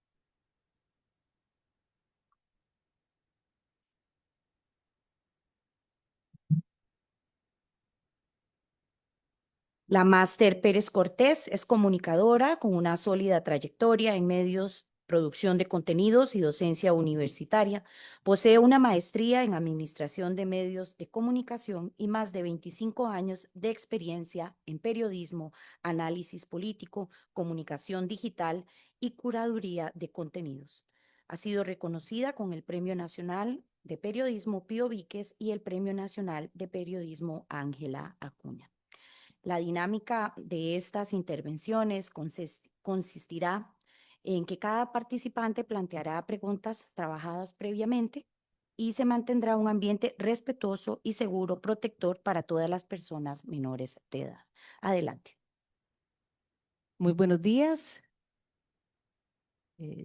La máster Pérez Cortés es comunicadora con una sólida trayectoria en medios, producción de contenidos y docencia universitaria. Posee una maestría en administración de medios de comunicación y más de 25 años de experiencia en periodismo, análisis político, comunicación digital y curaduría de contenidos. Ha sido reconocida con el Premio Nacional de Periodismo Pío Víquez y el Premio Nacional de Periodismo Ángela Acuña. La dinámica de estas intervenciones consistirá en que cada participante planteará preguntas trabajadas previamente y se mantendrá un ambiente respetuoso y seguro, protector para todas las personas menores de edad. Adelante. Muy buenos días,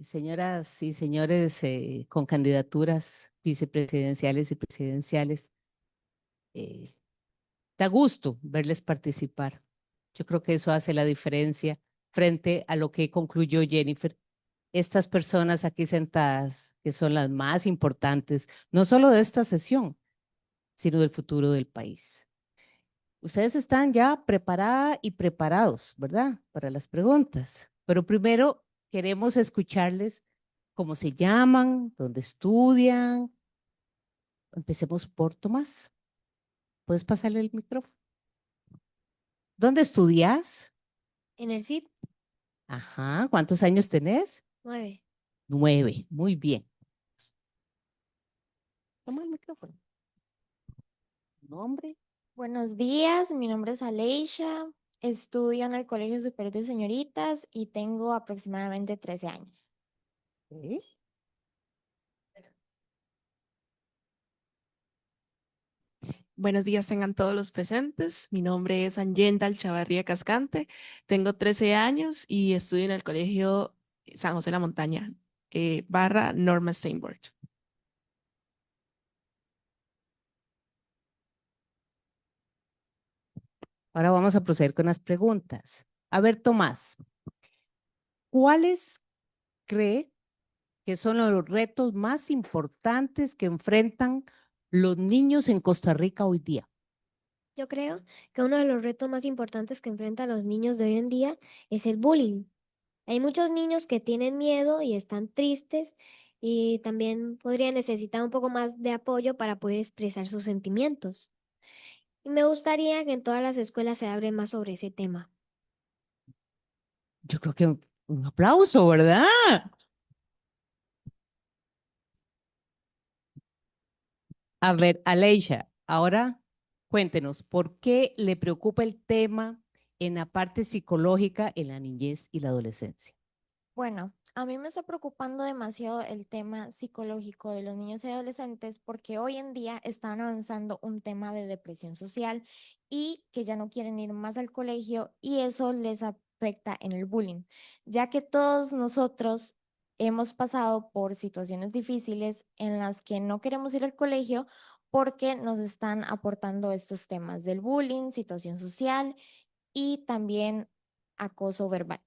señoras y señores con candidaturas vicepresidenciales y presidenciales. Da gusto verles participar. Yo creo que eso hace la diferencia frente a lo que concluyó Jennifer. Estas personas aquí sentadas, que son las más importantes, no solo de esta sesión, sino del futuro del país. Ustedes están ya preparadas y preparados, ¿verdad? Para las preguntas. Pero primero queremos escucharles cómo se llaman, dónde estudian. Empecemos por Tomás. ¿Puedes pasarle el micrófono? ¿Dónde estudias? En el CID, Ajá. ¿Cuántos años tenés? 9. 9. Muy bien. Toma el micrófono. Nombre. Buenos días, mi nombre es Aleisha, estudio en el Colegio Superior de Señoritas y tengo aproximadamente 13 años. Ok. Buenos días tengan todos los presentes. Mi nombre es Anyendal Chavarría Cascante. Tengo 13 años y estudio en el Colegio San José de la Montaña, barra Norma Steinborg. Ahora vamos a proceder con las preguntas. A ver, Tomás, ¿cuáles cree que son los retos más importantes que enfrentan los niños en Costa Rica hoy día? Yo creo que uno de los retos más importantes que enfrentan los niños de hoy en día es el bullying. Hay muchos niños que tienen miedo y están tristes y también podrían necesitar un poco más de apoyo para poder expresar sus sentimientos. Y me gustaría que en todas las escuelas se hable más sobre ese tema. Yo creo que un aplauso, ¿verdad? A ver, Aleisha, ahora cuéntenos, ¿por qué le preocupa el tema en la parte psicológica en la niñez y la adolescencia? Bueno, a mí me está preocupando demasiado el tema psicológico de los niños y adolescentes porque hoy en día están avanzando un tema de depresión social y que ya no quieren ir más al colegio y eso les afecta en el bullying, ya que todos nosotros hemos pasado por situaciones difíciles en las que no queremos ir al colegio porque nos están aportando estos temas del bullying, situación social y también acoso verbal.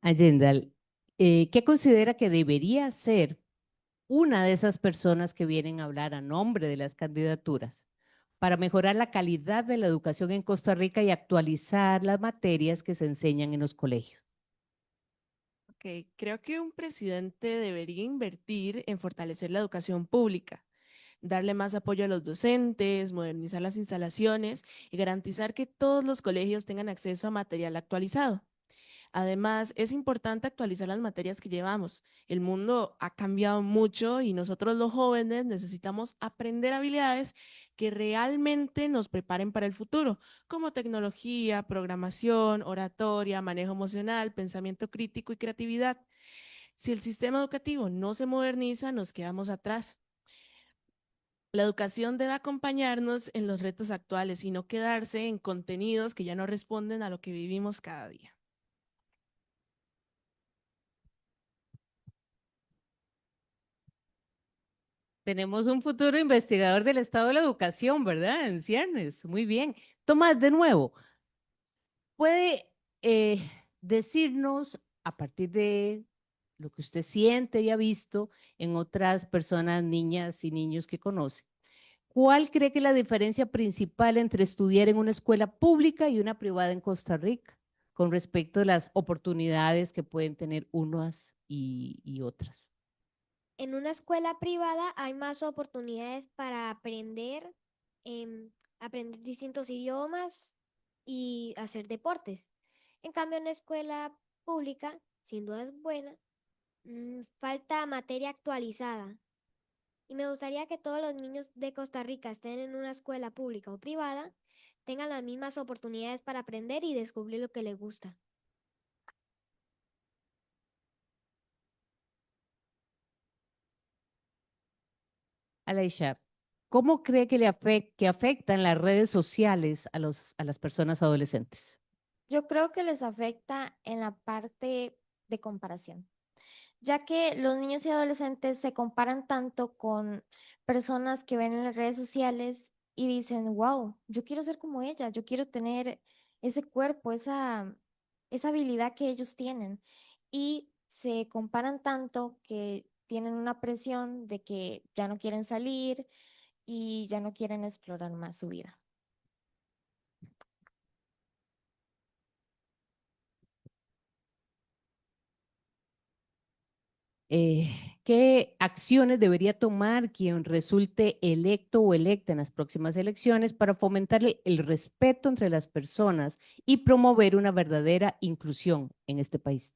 Allendal, ¿qué considera que debería ser una de esas personas que vienen a hablar a nombre de las candidaturas para mejorar la calidad de la educación en Costa Rica y actualizar las materias que se enseñan en los colegios? Ok, creo que un presidente debería invertir en fortalecer la educación pública, darle más apoyo a los docentes, modernizar las instalaciones y garantizar que todos los colegios tengan acceso a material actualizado. Además, es importante actualizar las materias que llevamos. El mundo ha cambiado mucho y nosotros los jóvenes necesitamos aprender habilidades que realmente nos preparen para el futuro, como tecnología, programación, oratoria, manejo emocional, pensamiento crítico y creatividad. Si el sistema educativo no se moderniza, nos quedamos atrás. La educación debe acompañarnos en los retos actuales y no quedarse en contenidos que ya no responden a lo que vivimos cada día. Tenemos un futuro investigador del Estado de la Educación, ¿verdad? En ciernes. Muy bien. Tomás, de nuevo, ¿puede decirnos a partir de lo que usted siente y ha visto en otras personas, niñas y niños que conoce, cuál cree que es la diferencia principal entre estudiar en una escuela pública y una privada en Costa Rica con respecto a las oportunidades que pueden tener unas y otras? En una escuela privada hay más oportunidades para aprender, aprender distintos idiomas y hacer deportes. En cambio, en la escuela pública, sin duda es buena, falta materia actualizada. Y me gustaría que todos los niños de Costa Rica estén en una escuela pública o privada, tengan las mismas oportunidades para aprender y descubrir lo que les gusta. Alaisha, ¿cómo cree que que afectan las redes sociales a las personas adolescentes? Yo creo que les afecta en la parte de comparación, ya que los niños y adolescentes se comparan tanto con personas que ven en las redes sociales y dicen, wow, yo quiero ser como ella, yo quiero tener ese cuerpo, esa habilidad que ellos tienen. Y se comparan tanto que tienen una presión de que ya no quieren salir y ya no quieren explorar más su vida. ¿Qué acciones debería tomar quien resulte electo o electa en las próximas elecciones para fomentar el respeto entre las personas y promover una verdadera inclusión en este país?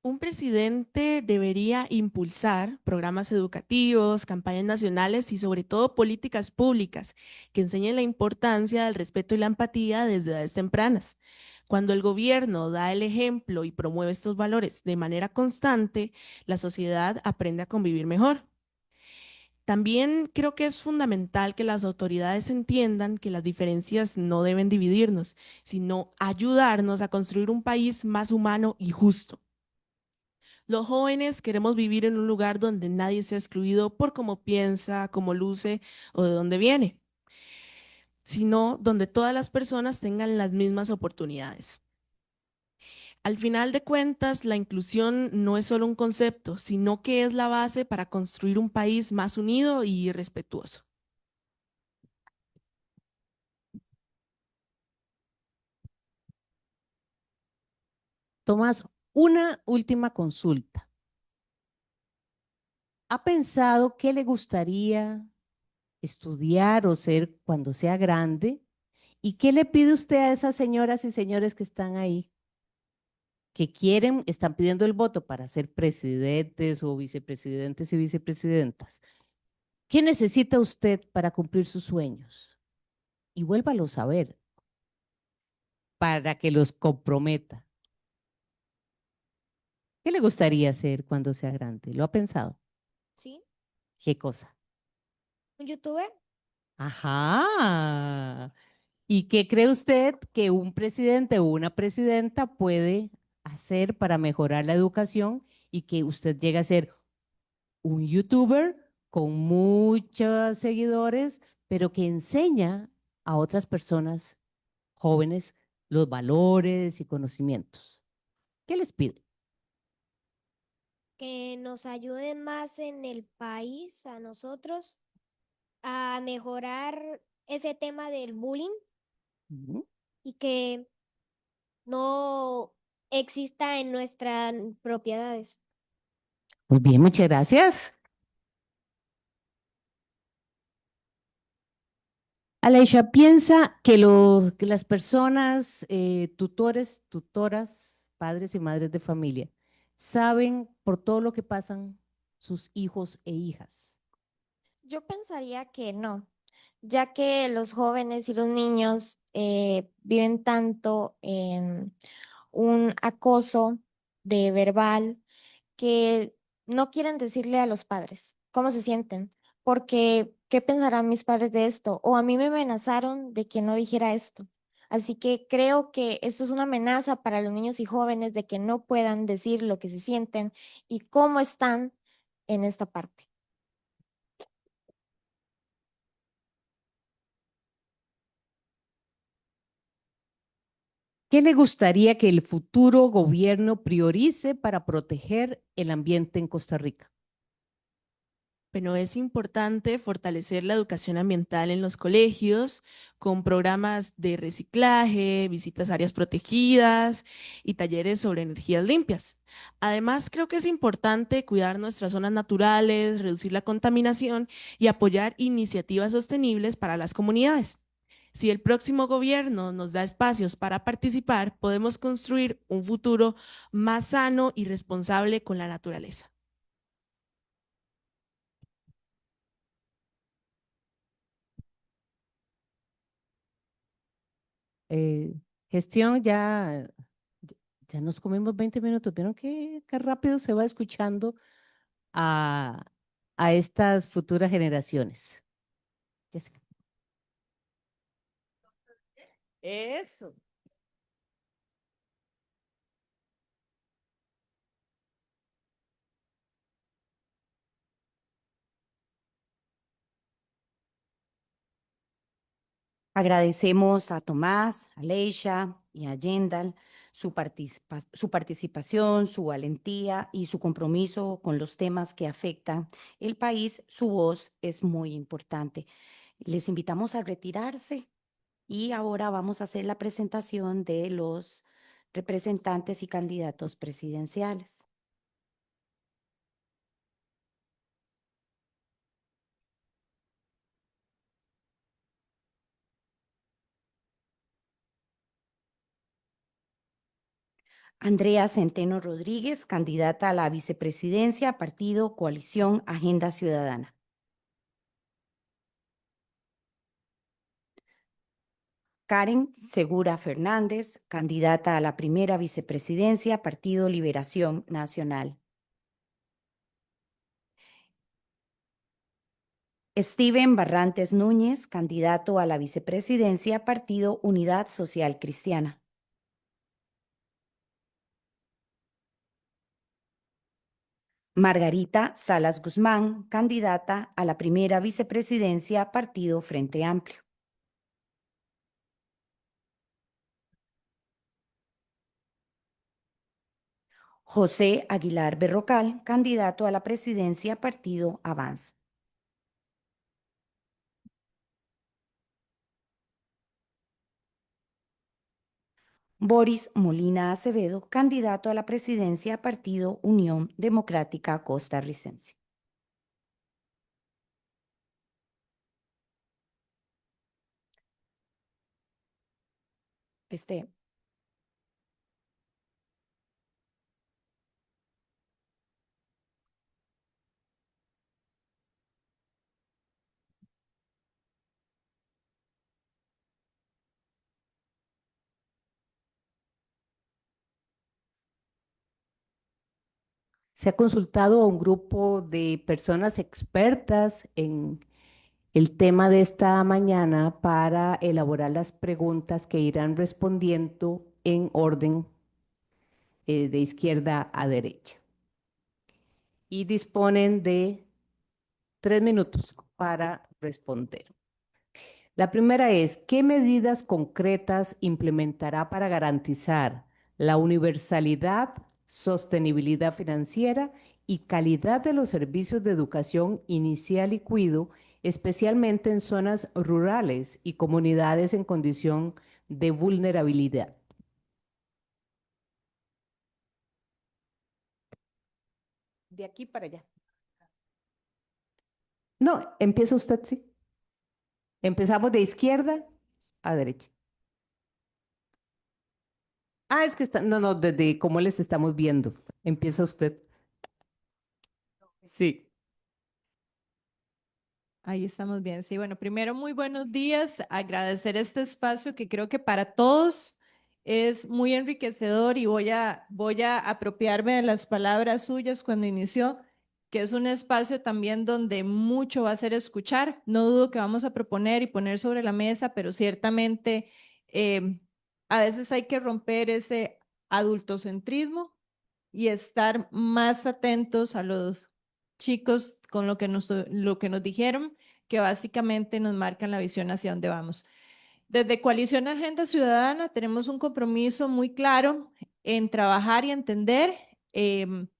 Un presidente debería impulsar programas educativos, campañas nacionales y sobre todo políticas públicas que enseñen la importancia del respeto y la empatía desde edades tempranas. Cuando el gobierno da el ejemplo y promueve estos valores de manera constante, la sociedad aprende a convivir mejor. También creo que es fundamental que las autoridades entiendan que las diferencias no deben dividirnos, sino ayudarnos a construir un país más humano y justo. Los jóvenes queremos vivir en un lugar donde nadie sea excluido por cómo piensa, cómo luce o de dónde viene, sino donde todas las personas tengan las mismas oportunidades. Al final de cuentas, la inclusión no es solo un concepto, sino que es la base para construir un país más unido y respetuoso. Tomás, una última consulta. ¿Ha pensado qué le gustaría estudiar o ser cuando sea grande? ¿Y qué le pide usted a esas señoras y señores que están ahí, que quieren, están pidiendo el voto para ser presidentes o vicepresidentes y vicepresidentas? ¿Qué necesita usted para cumplir sus sueños? Y vuélvalo a saber para que los comprometa. ¿Qué le gustaría hacer cuando sea grande? ¿Lo ha pensado? ¿Sí? ¿Qué cosa? ¿Un youtuber? Ajá. ¿Y qué cree usted que un presidente o una presidenta puede hacer para mejorar la educación y que usted llegue a ser un youtuber con muchos seguidores, pero que enseña a otras personas jóvenes los valores y conocimientos? ¿Qué les pide? Que nos ayuden más en el país, a nosotros, a mejorar ese tema del bullying Ujú. y que no exista en nuestras propiedades. Muy bien, muchas gracias. Aleisha, piensa que, que las personas, tutores, tutoras, padres y madres de familia, saben por todo lo que pasan sus hijos e hijas. Yo pensaría que no, ya que los jóvenes y los niños viven tanto en un acoso de verbal que no quieren decirle a los padres cómo se sienten, porque ¿qué pensarán mis padres de esto? O a mí me amenazaron de que no dijera esto. Así que creo que esto es una amenaza para los niños y jóvenes de que no puedan decir lo que se sienten y cómo están en esta parte. ¿Qué le gustaría que el futuro gobierno priorice para proteger el ambiente en Costa Rica? Bueno, es importante fortalecer la educación ambiental en los colegios con programas de reciclaje, visitas a áreas protegidas y talleres sobre energías limpias. Además, creo que es importante cuidar nuestras zonas naturales, reducir la contaminación y apoyar iniciativas sostenibles para las comunidades. Si el próximo gobierno nos da espacios para participar, podemos construir un futuro más sano y responsable con la naturaleza. Eh, Gestión, ya nos comimos 20 minutos. ¿Vieron qué rápido se va escuchando a, a estas futuras generaciones? Jessica. Eso. Agradecemos a Tomás, a Leisha y a Yendal su participación, su valentía y su compromiso con los temas que afectan el país. Su voz es muy importante. Les invitamos a retirarse y ahora vamos a hacer la presentación de los representantes y candidatos presidenciales. Andrea Centeno Rodríguez, candidata a la vicepresidencia, Partido Coalición Agenda Ciudadana. Karen Segura Fernández, candidata a la primera vicepresidencia, Partido Liberación Nacional. Steven Barrantes Núñez, candidato a la vicepresidencia, Partido Unidad Social Cristiana. Margarita Salas Guzmán, candidata a la primera vicepresidencia, Partido Frente Amplio. José Aguilar Berrocal, candidato a la presidencia, Partido Avance. Boris Molina Acevedo, candidato a la presidencia, Partido Unión Democrática Costarricense. Se ha consultado a un grupo de personas expertas en el tema de esta mañana para elaborar las preguntas que irán respondiendo en orden de izquierda a derecha. Y disponen de 3 minutos para responder. La primera es, ¿qué medidas concretas implementará para garantizar la universalidad, sostenibilidad financiera y calidad de los servicios de educación inicial y cuido, especialmente en zonas rurales y comunidades en condición de vulnerabilidad? De aquí para allá. No, empieza usted, sí. Empezamos de izquierda a derecha. Ah, es que está, no, desde cómo les estamos viendo. Empieza usted. Sí. Ahí estamos bien. Sí, bueno, primero muy buenos días. Agradecer este espacio que creo que para todos es muy enriquecedor y voy a apropiarme de las palabras suyas cuando inició, que es un espacio también donde mucho va a ser escuchar. No dudo que vamos a proponer y poner sobre la mesa, pero ciertamente a veces hay que romper ese adultocentrismo y estar más atentos a los chicos con lo que nos dijeron, que básicamente nos marcan la visión hacia dónde vamos. Desde Coalición Agenda Ciudadana tenemos un compromiso muy claro en trabajar y entender en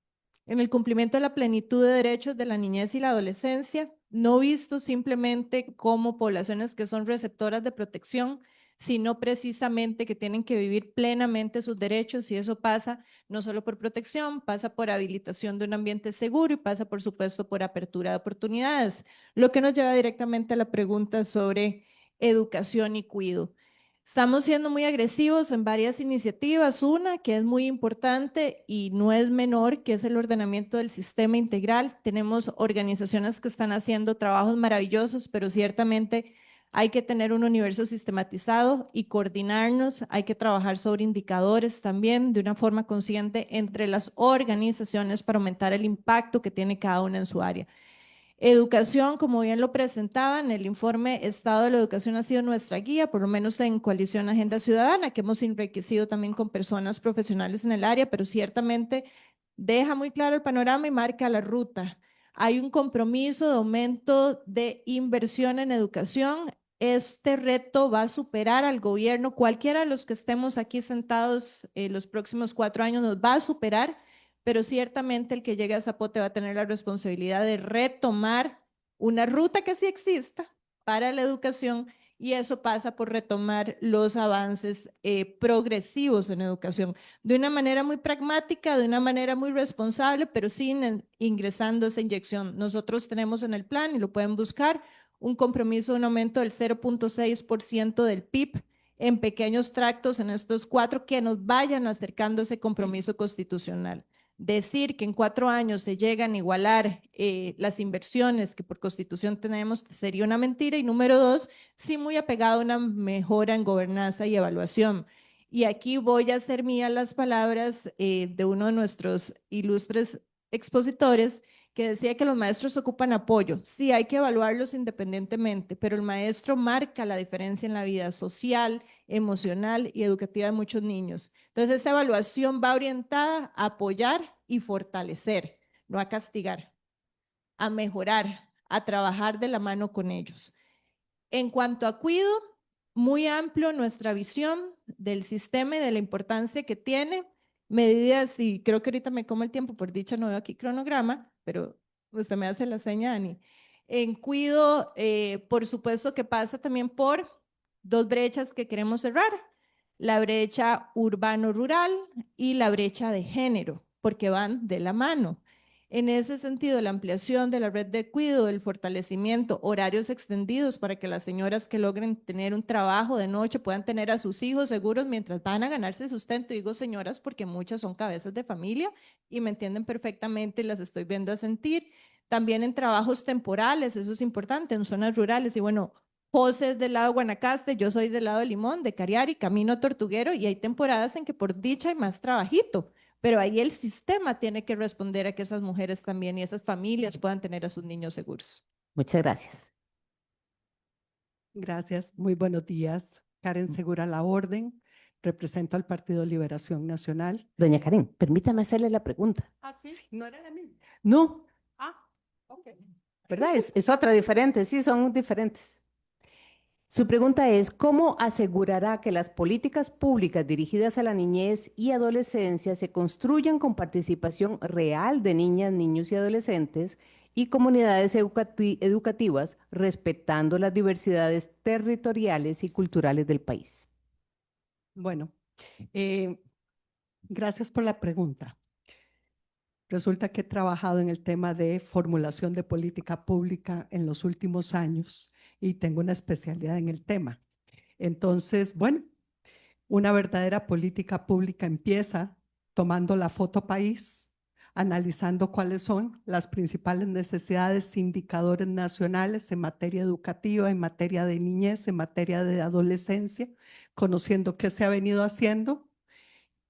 el cumplimiento de la plenitud de derechos de la niñez y la adolescencia, no visto simplemente como poblaciones que son receptoras de protección, sino precisamente que tienen que vivir plenamente sus derechos, y eso pasa no solo por protección, pasa por habilitación de un ambiente seguro y pasa, por supuesto, por apertura de oportunidades, lo que nos lleva directamente a la pregunta sobre educación y cuidado. Estamos siendo muy agresivos en varias iniciativas. Una que es muy importante y no es menor, que es el ordenamiento del sistema integral. Tenemos organizaciones que están haciendo trabajos maravillosos, pero ciertamente hay que tener un universo sistematizado y coordinarnos. Hay que trabajar sobre indicadores también de una forma consciente entre las organizaciones para aumentar el impacto que tiene cada una en su área. Educación, como bien lo presentaban, el informe Estado de la Educación ha sido nuestra guía, por lo menos en Coalición Agenda Ciudadana, que hemos enriquecido también con personas profesionales en el área, pero ciertamente deja muy claro el panorama y marca la ruta. Hay un compromiso de aumento de inversión en educación. Este reto va a superar al gobierno, cualquiera de los que estemos aquí sentados los próximos 4 años nos va a superar, pero ciertamente el que llegue a Zapote va a tener la responsabilidad de retomar una ruta que sí exista para la educación, y eso pasa por retomar los avances progresivos en educación de una manera muy pragmática, de una manera muy responsable, pero sin ingresando esa inyección. Nosotros tenemos en el plan, y lo pueden buscar, un compromiso de un aumento del 0.6% del PIB en pequeños tractos en estos 4 que nos vayan acercando a ese compromiso constitucional. Decir que en 4 años se llegan a igualar las inversiones que por constitución tenemos sería una mentira. Y número 2, sí muy apegado a una mejora en gobernanza y evaluación. Y aquí voy a hacer mías las palabras de uno de nuestros ilustres expositores, que decía que los maestros ocupan apoyo. Sí, hay que evaluarlos independientemente, pero el maestro marca la diferencia en la vida social, emocional y educativa de muchos niños. Entonces, esa evaluación va orientada a apoyar y fortalecer, no a castigar, a mejorar, a trabajar de la mano con ellos. En cuanto a cuidado, muy amplio nuestra visión del sistema y de la importancia que tiene. Medidas, y creo que ahorita me como el tiempo, por dicha no veo aquí cronograma, pero usted me hace la seña, Ani. En cuidado, por supuesto que pasa también por 2 brechas que queremos cerrar: la brecha urbano-rural y la brecha de género, porque van de la mano. En ese sentido, la ampliación de la red de cuidado, el fortalecimiento, horarios extendidos para que las señoras que logren tener un trabajo de noche puedan tener a sus hijos seguros mientras van a ganarse sustento. Digo señoras porque muchas son cabezas de familia y me entienden perfectamente y las estoy viendo a sentir. También en trabajos temporales, eso es importante, en zonas rurales. Y bueno, José es del lado de Guanacaste, yo soy del lado de Limón, de Cariari, camino a Tortuguero, y hay temporadas en que por dicha hay más trabajito. Pero ahí el sistema tiene que responder a que esas mujeres también y esas familias puedan tener a sus niños seguros. Muchas gracias. Gracias, muy buenos días. Karen Segura, la orden. Represento al Partido Liberación Nacional. Doña Karen, permítame hacerle la pregunta. Ah, sí, no era la misma. No, Ah, ok. ¿verdad? Es otra diferente, sí, son diferentes. Su pregunta es, ¿cómo asegurará que las políticas públicas dirigidas a la niñez y adolescencia se construyan con participación real de niñas, niños y adolescentes y comunidades educativas, respetando las diversidades territoriales y culturales del país? Bueno, gracias por la pregunta. Resulta que he trabajado en el tema de formulación de política pública en los últimos años y tengo una especialidad en el tema. Entonces, bueno, una verdadera política pública empieza tomando la foto país, analizando cuáles son las principales necesidades, indicadores nacionales en materia educativa, en materia de niñez, en materia de adolescencia, conociendo qué se ha venido haciendo,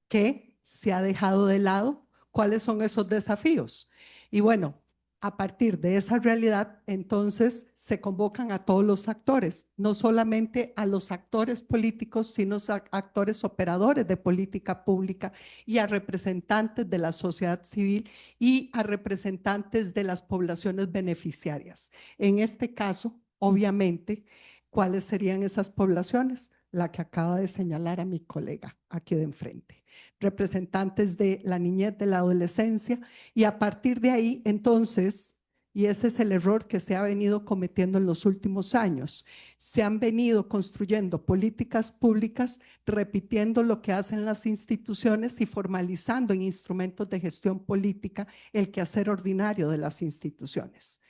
qué se ha dejado de lado, cuáles son esos desafíos. Y bueno, a partir de esa realidad, entonces se convocan a todos los actores, no solamente a los actores políticos, sino a actores operadores de política pública y a representantes de la sociedad civil y a representantes de las poblaciones beneficiarias. En este caso, obviamente, ¿cuáles serían esas poblaciones? La que acaba de señalar a mi colega aquí de enfrente. Representantes de la niñez, de la adolescencia, y a partir de ahí, entonces, y ese es el error que se ha venido cometiendo en los últimos años, se han venido construyendo políticas públicas, repitiendo lo que hacen las instituciones y formalizando en instrumentos de gestión política el quehacer ordinario de las instituciones.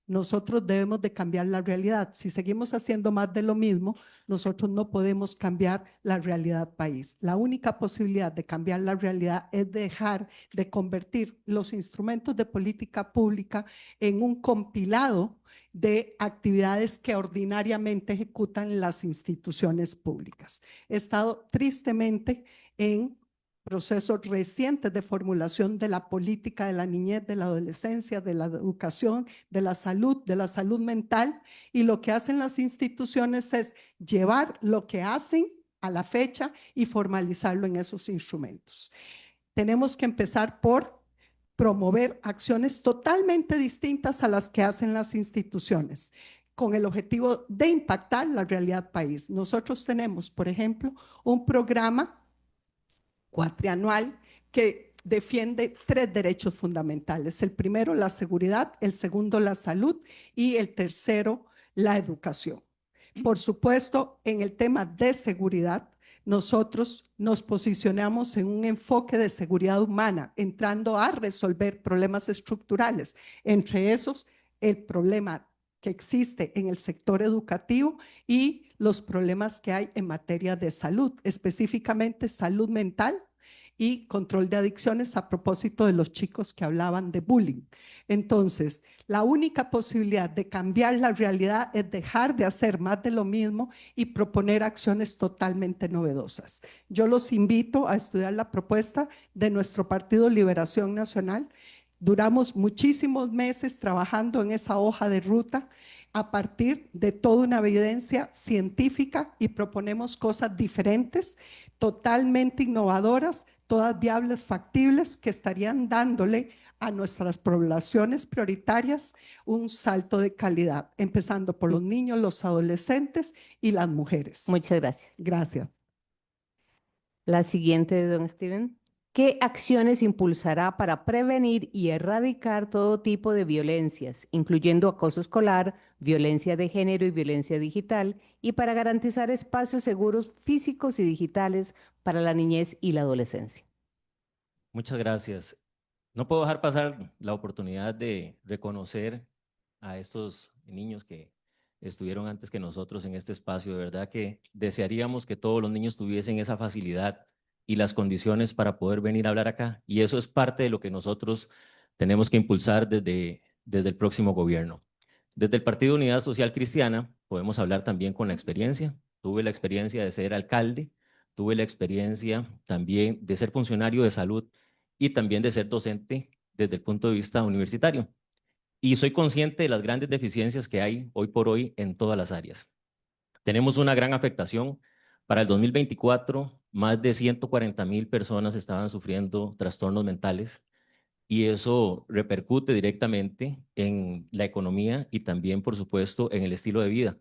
nosotros debemos de cambiar la realidad. Si seguimos haciendo más de lo mismo, nosotros no podemos cambiar la realidad país. La única posibilidad de cambiar la realidad es dejar de convertir los instrumentos de política pública en un compilado de actividades que ordinariamente ejecutan las instituciones públicas. He estado tristemente en procesos recientes de formulación de la política de la niñez, de la adolescencia, de la educación, de la salud mental, y lo que hacen las instituciones es llevar lo que hacen a la fecha y formalizarlo en esos instrumentos. Tenemos que empezar por promover acciones totalmente distintas a las que hacen las instituciones, con el objetivo de impactar la realidad país. Nosotros tenemos, por ejemplo, un programa cuatrianual que defiende 3 derechos fundamentales. El primero, la seguridad; el segundo, la salud; y el tercero, la educación. Por supuesto, en el tema de seguridad, nosotros nos posicionamos en un enfoque de seguridad humana, entrando a resolver problemas estructurales, entre esos el problema que existe en el sector educativo y los problemas que hay en materia de salud, específicamente salud mental y control de adicciones, a propósito de los chicos que hablaban de bullying. Entonces, la única posibilidad de cambiar la realidad es dejar de hacer más de lo mismo y proponer acciones totalmente novedosas. Yo los invito a estudiar la propuesta de nuestro Partido Liberación Nacional. Duramos muchísimos meses trabajando en esa hoja de ruta a partir de toda una evidencia científica, y proponemos cosas diferentes, totalmente innovadoras, todas viables, factibles, que estarían dándole a nuestras poblaciones prioritarias un salto de calidad, empezando por los niños, los adolescentes y las mujeres. Muchas gracias. Gracias. La siguiente, don Steven. ¿Qué acciones impulsará para prevenir y erradicar todo tipo de violencias, incluyendo acoso escolar, violencia de género y violencia digital, y para garantizar espacios seguros físicos y digitales para la niñez y la adolescencia? Muchas gracias. No puedo dejar pasar la oportunidad de reconocer a estos niños que estuvieron antes que nosotros en este espacio. De verdad que desearíamos que todos los niños tuviesen esa facilidad y las condiciones para poder venir a hablar acá. Y eso es parte de lo que nosotros tenemos que impulsar desde el próximo gobierno. Desde el Partido Unidad Social Cristiana podemos hablar también con la experiencia. Tuve la experiencia de ser alcalde, tuve la experiencia también de ser funcionario de salud y también de ser docente desde el punto de vista universitario. Y soy consciente de las grandes deficiencias que hay hoy por hoy en todas las áreas. Tenemos una gran afectación. Para el 2024, más de 140,000 personas estaban sufriendo trastornos mentales, y eso repercute directamente en la economía y también, por supuesto, en el estilo de vida.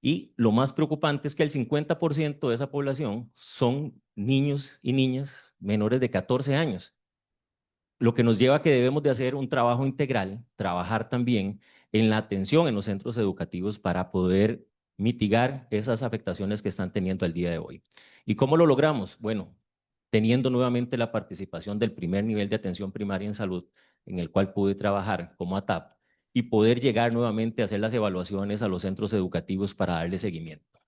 Y lo más preocupante es que el 50% de esa población son niños y niñas menores de 14 años. Lo que nos lleva a que debemos de hacer un trabajo integral, trabajar también en la atención en los centros educativos para poder mitigar esas afectaciones que están teniendo al día de hoy. ¿Y cómo lo logramos? Bueno, teniendo nuevamente la participación del primer nivel de atención primaria en salud, en el cual pude trabajar como ATAP, y poder llegar nuevamente a hacer las evaluaciones a los centros educativos para darle seguimiento.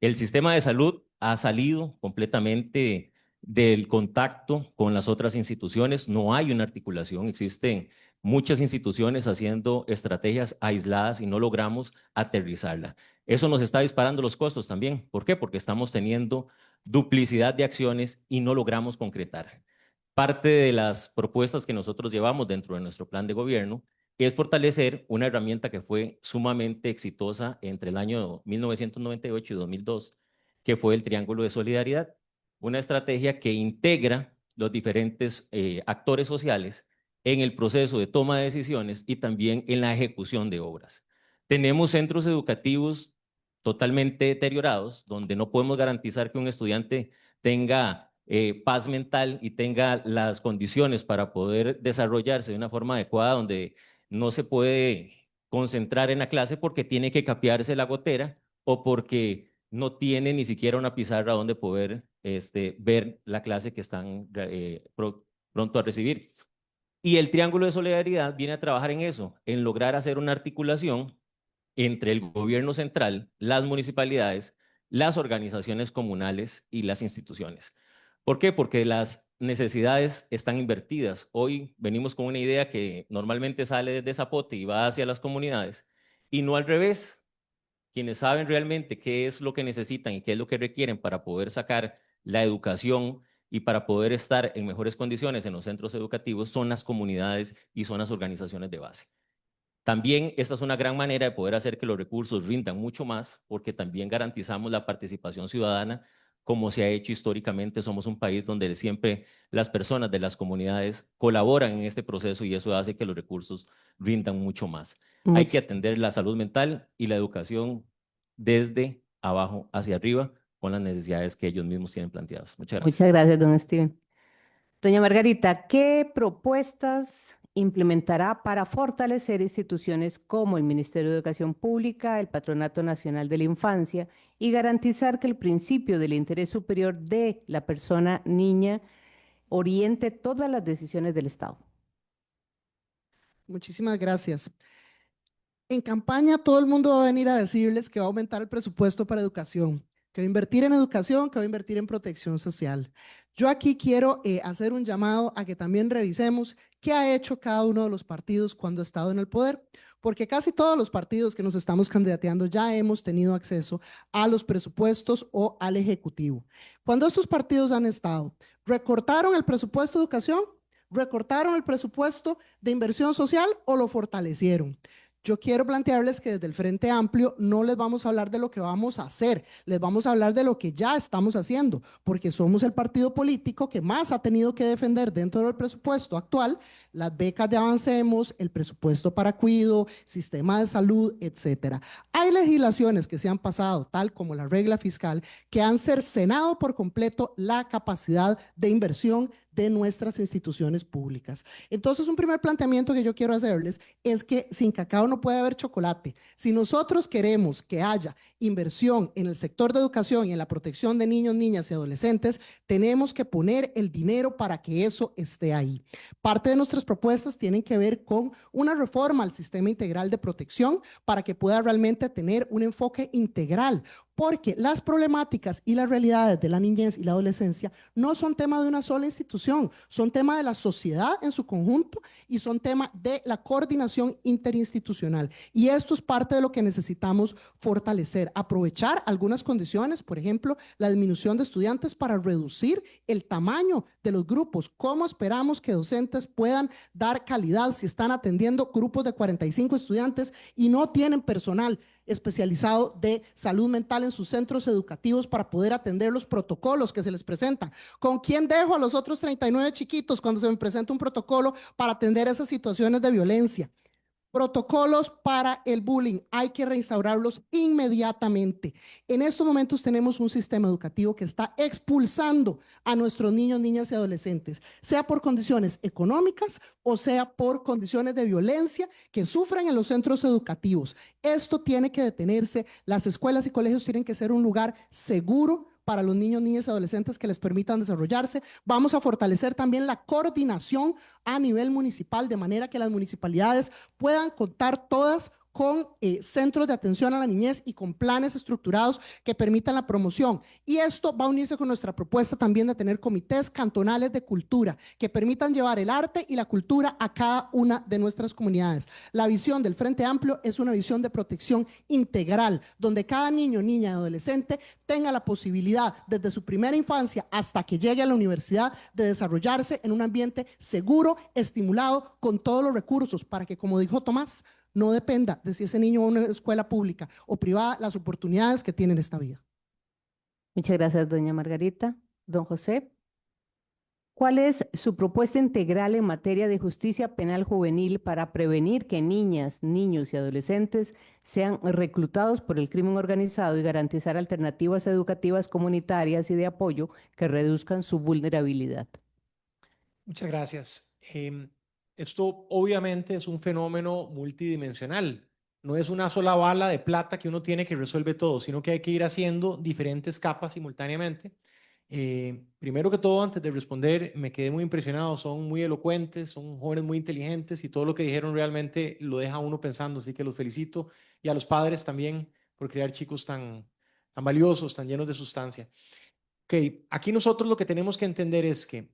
El sistema de salud ha salido completamente del contacto con las otras instituciones, no hay una articulación, existen muchas instituciones haciendo estrategias aisladas y no logramos aterrizarla. Eso nos está disparando los costos también. ¿Por qué? Porque estamos teniendo duplicidad de acciones y no logramos concretar. Parte de las propuestas que nosotros llevamos dentro de nuestro plan de gobierno es fortalecer una herramienta que fue sumamente exitosa entre el año 1998 y 2002, que fue el Triángulo de Solidaridad, una estrategia que integra los diferentes actores sociales en el proceso de toma de decisiones y también en la ejecución de obras. Tenemos centros educativos totalmente deteriorados, donde no podemos garantizar que un estudiante tenga paz mental y tenga las condiciones para poder desarrollarse de una forma adecuada, donde no se puede concentrar en la clase porque tiene que capearse la gotera o porque no tiene ni siquiera una pizarra donde poder ver la clase que están pronto a recibir. Y el Triángulo de Solidaridad viene a trabajar en eso, en lograr hacer una articulación entre el gobierno central, las municipalidades, las organizaciones comunales y las instituciones. ¿Por qué? Porque las necesidades están invertidas. Hoy venimos con una idea que normalmente sale desde Zapote y va hacia las comunidades, y no al revés. Quienes saben realmente qué es lo que necesitan y qué es lo que requieren para poder sacar la educación y para poder estar en mejores condiciones en los centros educativos son las comunidades y son las organizaciones de base. También esta es una gran manera de poder hacer que los recursos rindan mucho más, porque también garantizamos la participación ciudadana, como se ha hecho históricamente. Somos un país donde siempre las personas de las comunidades colaboran en este proceso y eso hace que los recursos rindan mucho más. Hay que atender la salud mental y la educación desde abajo hacia arriba con las necesidades que ellos mismos tienen planteadas. Muchas gracias. Muchas gracias, don Steven. Doña Margarita, ¿qué propuestas implementará para fortalecer instituciones como el Ministerio de Educación Pública, el Patronato Nacional de la Infancia y garantizar que el principio del interés superior de la persona niña oriente todas las decisiones del Estado? Muchísimas gracias. En campaña todo el mundo va a venir a decirles que va a aumentar el presupuesto para educación, que va a invertir en educación, que va a invertir en protección social. Yo aquí quiero hacer un llamado a que también revisemos qué ha hecho cada uno de los partidos cuando ha estado en el poder, porque casi todos los partidos que nos estamos candidateando ya hemos tenido acceso a los presupuestos o al Ejecutivo. Cuando estos partidos han estado, ¿recortaron el presupuesto de educación? ¿Recortaron el presupuesto de inversión social o lo fortalecieron? Yo quiero plantearles que desde el Frente Amplio no les vamos a hablar de lo que vamos a hacer, les vamos a hablar de lo que ya estamos haciendo, porque somos el partido político que más ha tenido que defender dentro del presupuesto actual las becas de Avancemos, el presupuesto para cuidado, sistema de salud, etcétera. Hay legislaciones que se han pasado, tal como la regla fiscal, que han cercenado por completo la capacidad de inversión de nuestras instituciones públicas. Entonces, un primer planteamiento que yo quiero hacerles es que sin cacao no puede haber chocolate. Si nosotros queremos que haya inversión en el sector de educación y en la protección de niños, niñas y adolescentes, tenemos que poner el dinero para que eso esté ahí. Parte de nuestras propuestas tienen que ver con una reforma al sistema integral de protección para que pueda realmente tener un enfoque integral, porque las problemáticas y las realidades de la niñez y la adolescencia no son tema de una sola institución, son tema de la sociedad en su conjunto y son tema de la coordinación interinstitucional. Y esto es parte de lo que necesitamos fortalecer, aprovechar algunas condiciones, por ejemplo, la disminución de estudiantes para reducir el tamaño de los grupos. ¿Cómo esperamos que docentes puedan dar calidad si están atendiendo grupos de 45 estudiantes y no tienen personal especializado de salud mental en sus centros educativos para poder atender los protocolos que se les presentan? ¿Con quién dejo a los otros 39 chiquitos cuando se me presenta un protocolo para atender esas situaciones de violencia? Protocolos para el bullying, hay que reinstaurarlos inmediatamente. En estos momentos tenemos un sistema educativo que está expulsando a nuestros niños, niñas y adolescentes, sea por condiciones económicas o sea por condiciones de violencia que sufren en los centros educativos. Esto tiene que detenerse. Las escuelas y colegios tienen que ser un lugar seguro para los niños, niñas y adolescentes que les permitan desarrollarse. Vamos a fortalecer también la coordinación a nivel municipal, de manera que las municipalidades puedan contar todas con centros de atención a la niñez y con planes estructurados que permitan la promoción. Y esto va a unirse con nuestra propuesta también de tener comités cantonales de cultura que permitan llevar el arte y la cultura a cada una de nuestras comunidades. La visión del Frente Amplio es una visión de protección integral, donde cada niño, niña y adolescente tenga la posibilidad desde su primera infancia hasta que llegue a la universidad de desarrollarse en un ambiente seguro, estimulado, con todos los recursos para que, como dijo Tomás, no dependa de si ese niño va a una escuela pública o privada, las oportunidades que tiene en esta vida. Muchas gracias, doña Margarita. Don José, ¿cuál es su propuesta integral en materia de justicia penal juvenil para prevenir que niñas, niños y adolescentes sean reclutados por el crimen organizado y garantizar alternativas educativas comunitarias y de apoyo que reduzcan su vulnerabilidad? Muchas gracias. Esto obviamente es un fenómeno multidimensional. No es una sola bala de plata que uno tiene que resuelve todo, sino que hay que ir haciendo diferentes capas simultáneamente. Primero que todo, antes de responder, me quedé muy impresionado. Son muy elocuentes, son jóvenes muy inteligentes y todo lo que dijeron realmente lo deja a uno pensando. Así que los felicito y a los padres también por criar chicos tan valiosos, tan llenos de sustancia. Ok, aquí nosotros lo que tenemos que entender es que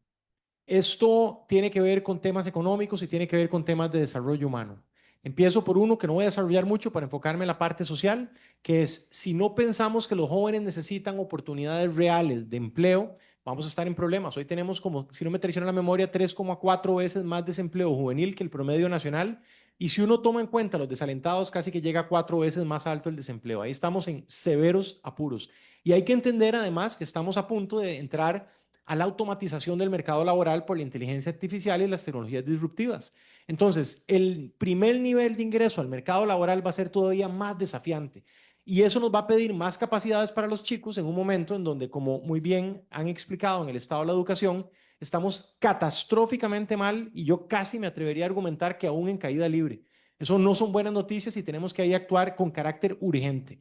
esto tiene que ver con temas económicos y tiene que ver con temas de desarrollo humano. Empiezo por uno que no voy a desarrollar mucho para enfocarme en la parte social, que es si no pensamos que los jóvenes necesitan oportunidades reales de empleo, vamos a estar en problemas. Hoy tenemos como, si no me traiciona la memoria, 3,4 veces más desempleo juvenil que el promedio nacional. Y si uno toma en cuenta los desalentados, casi que llega a 4 veces más alto el desempleo. Ahí estamos en severos apuros. Y hay que entender además que estamos a punto de entrar a la automatización del mercado laboral por la inteligencia artificial y las tecnologías disruptivas. Entonces, el primer nivel de ingreso al mercado laboral va a ser todavía más desafiante y eso nos va a pedir más capacidades para los chicos en un momento en donde, como muy bien han explicado en el estado de la educación, estamos catastróficamente mal y yo casi me atrevería a argumentar que aún en caída libre. Eso no son buenas noticias y tenemos que ahí actuar con carácter urgente.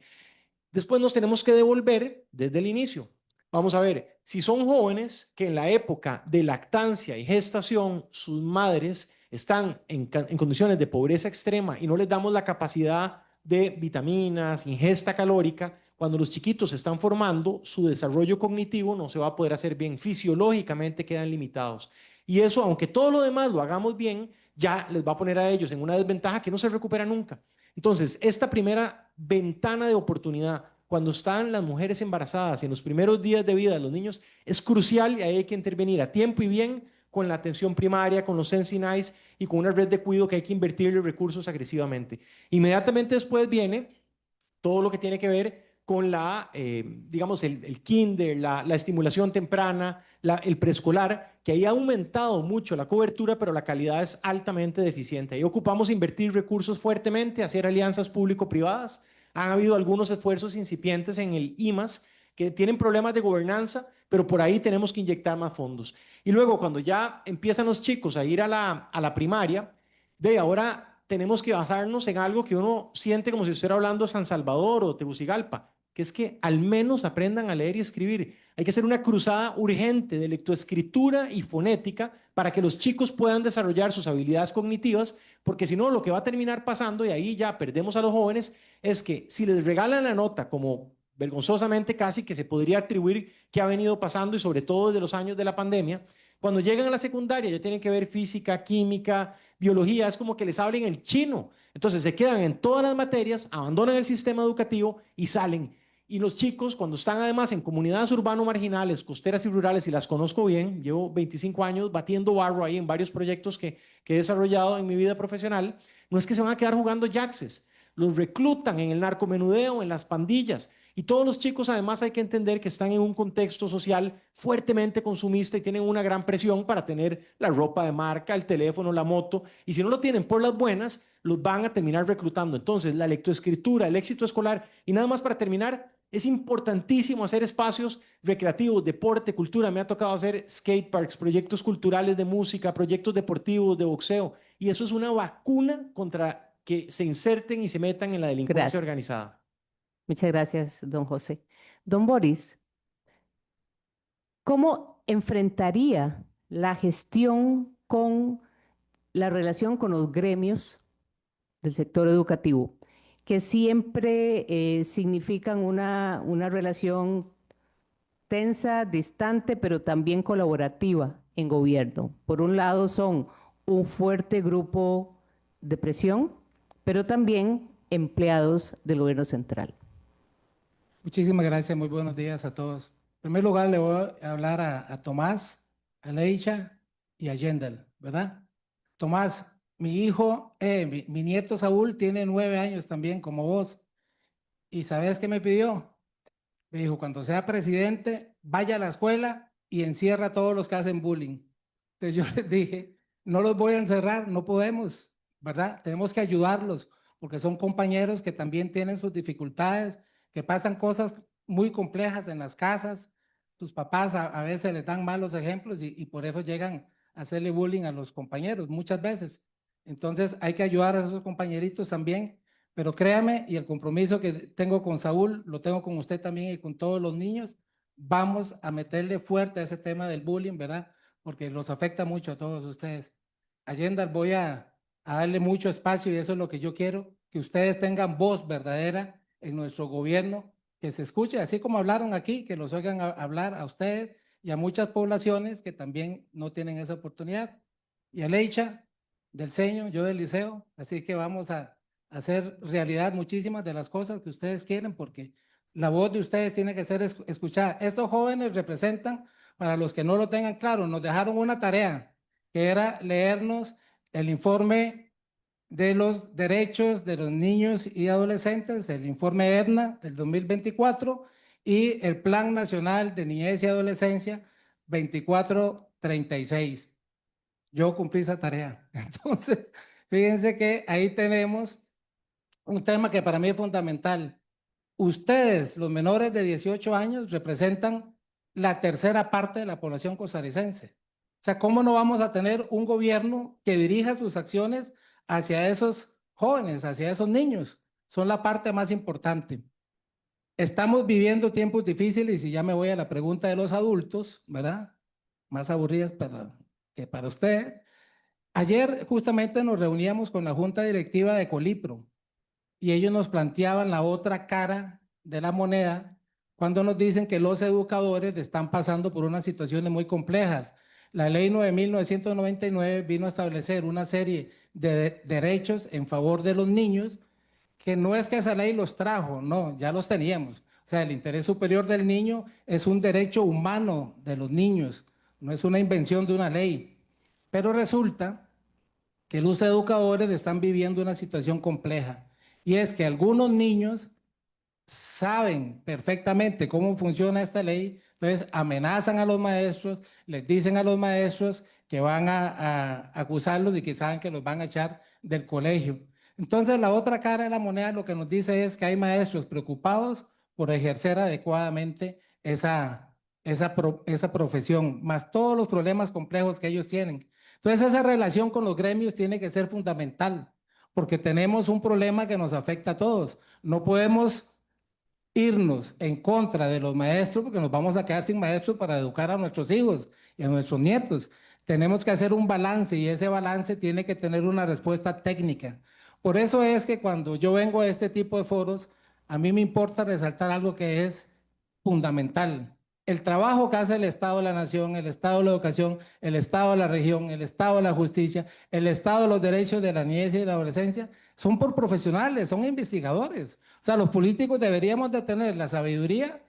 Después nos tenemos que devolver desde el inicio. Vamos a ver, si son jóvenes que en la época de lactancia y gestación sus madres están en condiciones de pobreza extrema y no les damos la capacidad de vitaminas, ingesta calórica, cuando los chiquitos se están formando, su desarrollo cognitivo no se va a poder hacer bien, fisiológicamente quedan limitados. Y eso, aunque todo lo demás lo hagamos bien, ya les va a poner a ellos en una desventaja que no se recupera nunca. Entonces, esta primera ventana de oportunidad, cuando están las mujeres embarazadas en los primeros días de vida de los niños, es crucial y ahí hay que intervenir a tiempo y bien con la atención primaria, con los Sensi-Nice y con una red de cuidado que hay que invertirle recursos agresivamente. Inmediatamente después viene todo lo que tiene que ver con la, digamos, el kinder, la estimulación temprana, el preescolar, que ahí ha aumentado mucho la cobertura, pero la calidad es altamente deficiente. Ahí ocupamos invertir recursos fuertemente, hacer alianzas público-privadas. Han habido algunos esfuerzos incipientes en el IMAS que tienen problemas de gobernanza, pero por ahí tenemos que inyectar más fondos. Y luego, cuando ya empiezan los chicos a ir a la primaria, de ahora tenemos que basarnos en algo que uno siente como si estuviera hablando de San Salvador o Tegucigalpa, que es que al menos aprendan a leer y escribir. Hay que hacer una cruzada urgente de lectoescritura y fonética para que los chicos puedan desarrollar sus habilidades cognitivas, porque si no, lo que va a terminar pasando, y ahí ya perdemos a los jóvenes, es que si les regalan la nota, como vergonzosamente casi que se podría atribuir que ha venido pasando, y sobre todo desde los años de la pandemia, cuando llegan a la secundaria ya tienen que ver física, química, biología, es como que les hablen en chino. Entonces se quedan en todas las materias, abandonan el sistema educativo y salen. Y los chicos, cuando están además en comunidades urbano-marginales, costeras y rurales, y las conozco bien, llevo 25 años batiendo barro ahí en varios proyectos que he desarrollado en mi vida profesional, no es que se van a quedar jugando jackses, los reclutan en el narcomenudeo, en las pandillas. Y todos los chicos además hay que entender que están en un contexto social fuertemente consumista y tienen una gran presión para tener la ropa de marca, el teléfono, la moto. Y si no lo tienen por las buenas, los van a terminar reclutando. Entonces, la lectoescritura, el éxito escolar. Y nada más para terminar, es importantísimo hacer espacios recreativos, deporte, cultura. Me ha tocado hacer skate parks, proyectos culturales de música, proyectos deportivos, de boxeo. Y eso es una vacuna contra que se inserten y se metan en la delincuencia Gracias. organizada. Muchas gracias, don José. Don Boris, ¿cómo enfrentaría la gestión con la relación con los gremios del sector educativo, que siempre significan una relación tensa, distante, pero también colaborativa en gobierno? Por un lado son un fuerte grupo de presión, pero también empleados del gobierno central. Muchísimas gracias, muy buenos días a todos. En primer lugar, le voy a hablar a Tomás, a Leisha y a Yendel, ¿verdad? Tomás, mi hijo, mi nieto Saúl tiene 9 años también, como vos. ¿Y sabes qué me pidió? Me dijo, cuando sea presidente, vaya a la escuela y encierra a todos los que hacen bullying. Entonces yo les dije, no los voy a encerrar, no podemos, ¿verdad? Tenemos que ayudarlos, porque son compañeros que también tienen sus dificultades, que pasan cosas muy complejas en las casas. Sus papás a veces les dan malos ejemplos y por eso llegan a hacerle bullying a los compañeros muchas veces. Entonces hay que ayudar a esos compañeritos también, pero créame, y el compromiso que tengo con Saúl, lo tengo con usted también y con todos los niños, vamos a meterle fuerte a ese tema del bullying, ¿verdad? Porque los afecta mucho a todos ustedes. Allenda, voy a darle mucho espacio y eso es lo que yo quiero, que ustedes tengan voz verdadera en nuestro gobierno, que se escuche, así como hablaron aquí, que los oigan hablar a ustedes y a muchas poblaciones que también no tienen esa oportunidad. Y a Leicha, del Ceño, yo del Liceo, así que vamos a hacer realidad muchísimas de las cosas que ustedes quieren, porque la voz de ustedes tiene que ser escuchada. Estos jóvenes representan, para los que no lo tengan claro, nos dejaron una tarea, que era leernos el informe de los derechos de los niños y adolescentes, el informe EDNA del 2024 y el Plan Nacional de Niñez y Adolescencia 2436. Yo cumplí esa tarea. Entonces, fíjense que ahí tenemos un tema que para mí es fundamental. Ustedes, los menores de 18 años, representan la tercera parte de la población costarricense. O sea, ¿cómo no vamos a tener un gobierno que dirija sus acciones hacia esos jóvenes, hacia esos niños? Son la parte más importante. Estamos viviendo tiempos difíciles y ya me voy a la pregunta de los adultos, ¿verdad? Más aburridas que para usted. Ayer justamente nos reuníamos con la Junta Directiva de Colipro y ellos nos planteaban la otra cara de la moneda cuando nos dicen que los educadores están pasando por unas situaciones muy complejas. La ley 9.999 vino a establecer una serie de derechos en favor de los niños, que no es que esa ley los trajo, no, ya los teníamos. O sea, el interés superior del niño es un derecho humano de los niños, no es una invención de una ley. Pero resulta que los educadores están viviendo una situación compleja. Y es que algunos niños saben perfectamente cómo funciona esta ley, entonces amenazan a los maestros, les dicen a los maestros que van a acusarlos y que saben que los van a echar del colegio. Entonces la otra cara de la moneda lo que nos dice es que hay maestros preocupados por ejercer adecuadamente esa profesión, más todos los problemas complejos que ellos tienen. Entonces esa relación con los gremios tiene que ser fundamental, porque tenemos un problema que nos afecta a todos. No podemos irnos en contra de los maestros porque nos vamos a quedar sin maestros para educar a nuestros hijos y a nuestros nietos. Tenemos que hacer un balance y ese balance tiene que tener una respuesta técnica. Por eso es que cuando yo vengo a este tipo de foros, a mí me importa resaltar algo que es fundamental. El trabajo que hace el Estado de la Nación, el Estado de la Educación, el Estado de la Región, el Estado de la Justicia, el Estado de los Derechos de la Niñez y de la Adolescencia, son por profesionales, son investigadores. O sea, los políticos deberíamos de tener la sabiduría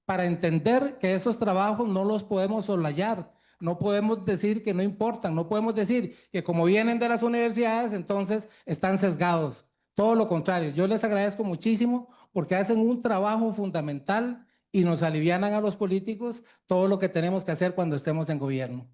para entender que esos trabajos no los podemos soslayar, no podemos decir que no importan, no podemos decir que como vienen de las universidades, entonces están sesgados. Todo lo contrario, yo les agradezco muchísimo porque hacen un trabajo fundamental y nos alivianan a los políticos todo lo que tenemos que hacer cuando estemos en gobierno.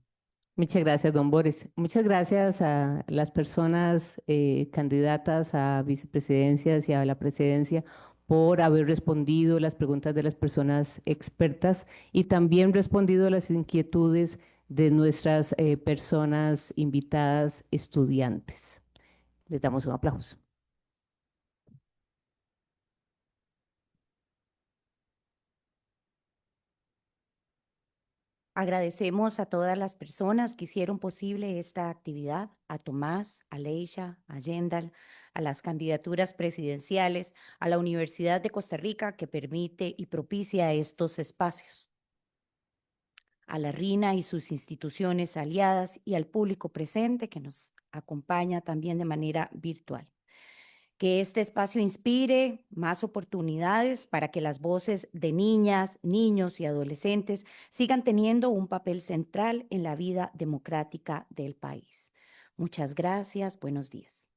Muchas gracias, don Boris. Muchas gracias a las personas candidatas a vicepresidencias y a la presidencia por haber respondido las preguntas de las personas expertas y también respondido a las inquietudes de nuestras personas invitadas estudiantes. Les damos un aplauso. Agradecemos a todas las personas que hicieron posible esta actividad, a Tomás, a Leisha, a Yendal, a las candidaturas presidenciales, a la Universidad de Costa Rica que permite y propicia estos espacios, a la RINA y sus instituciones aliadas y al público presente que nos acompaña también de manera virtual. Que este espacio inspire más oportunidades para que las voces de niñas, niños y adolescentes sigan teniendo un papel central en la vida democrática del país. Muchas gracias. Buenos días.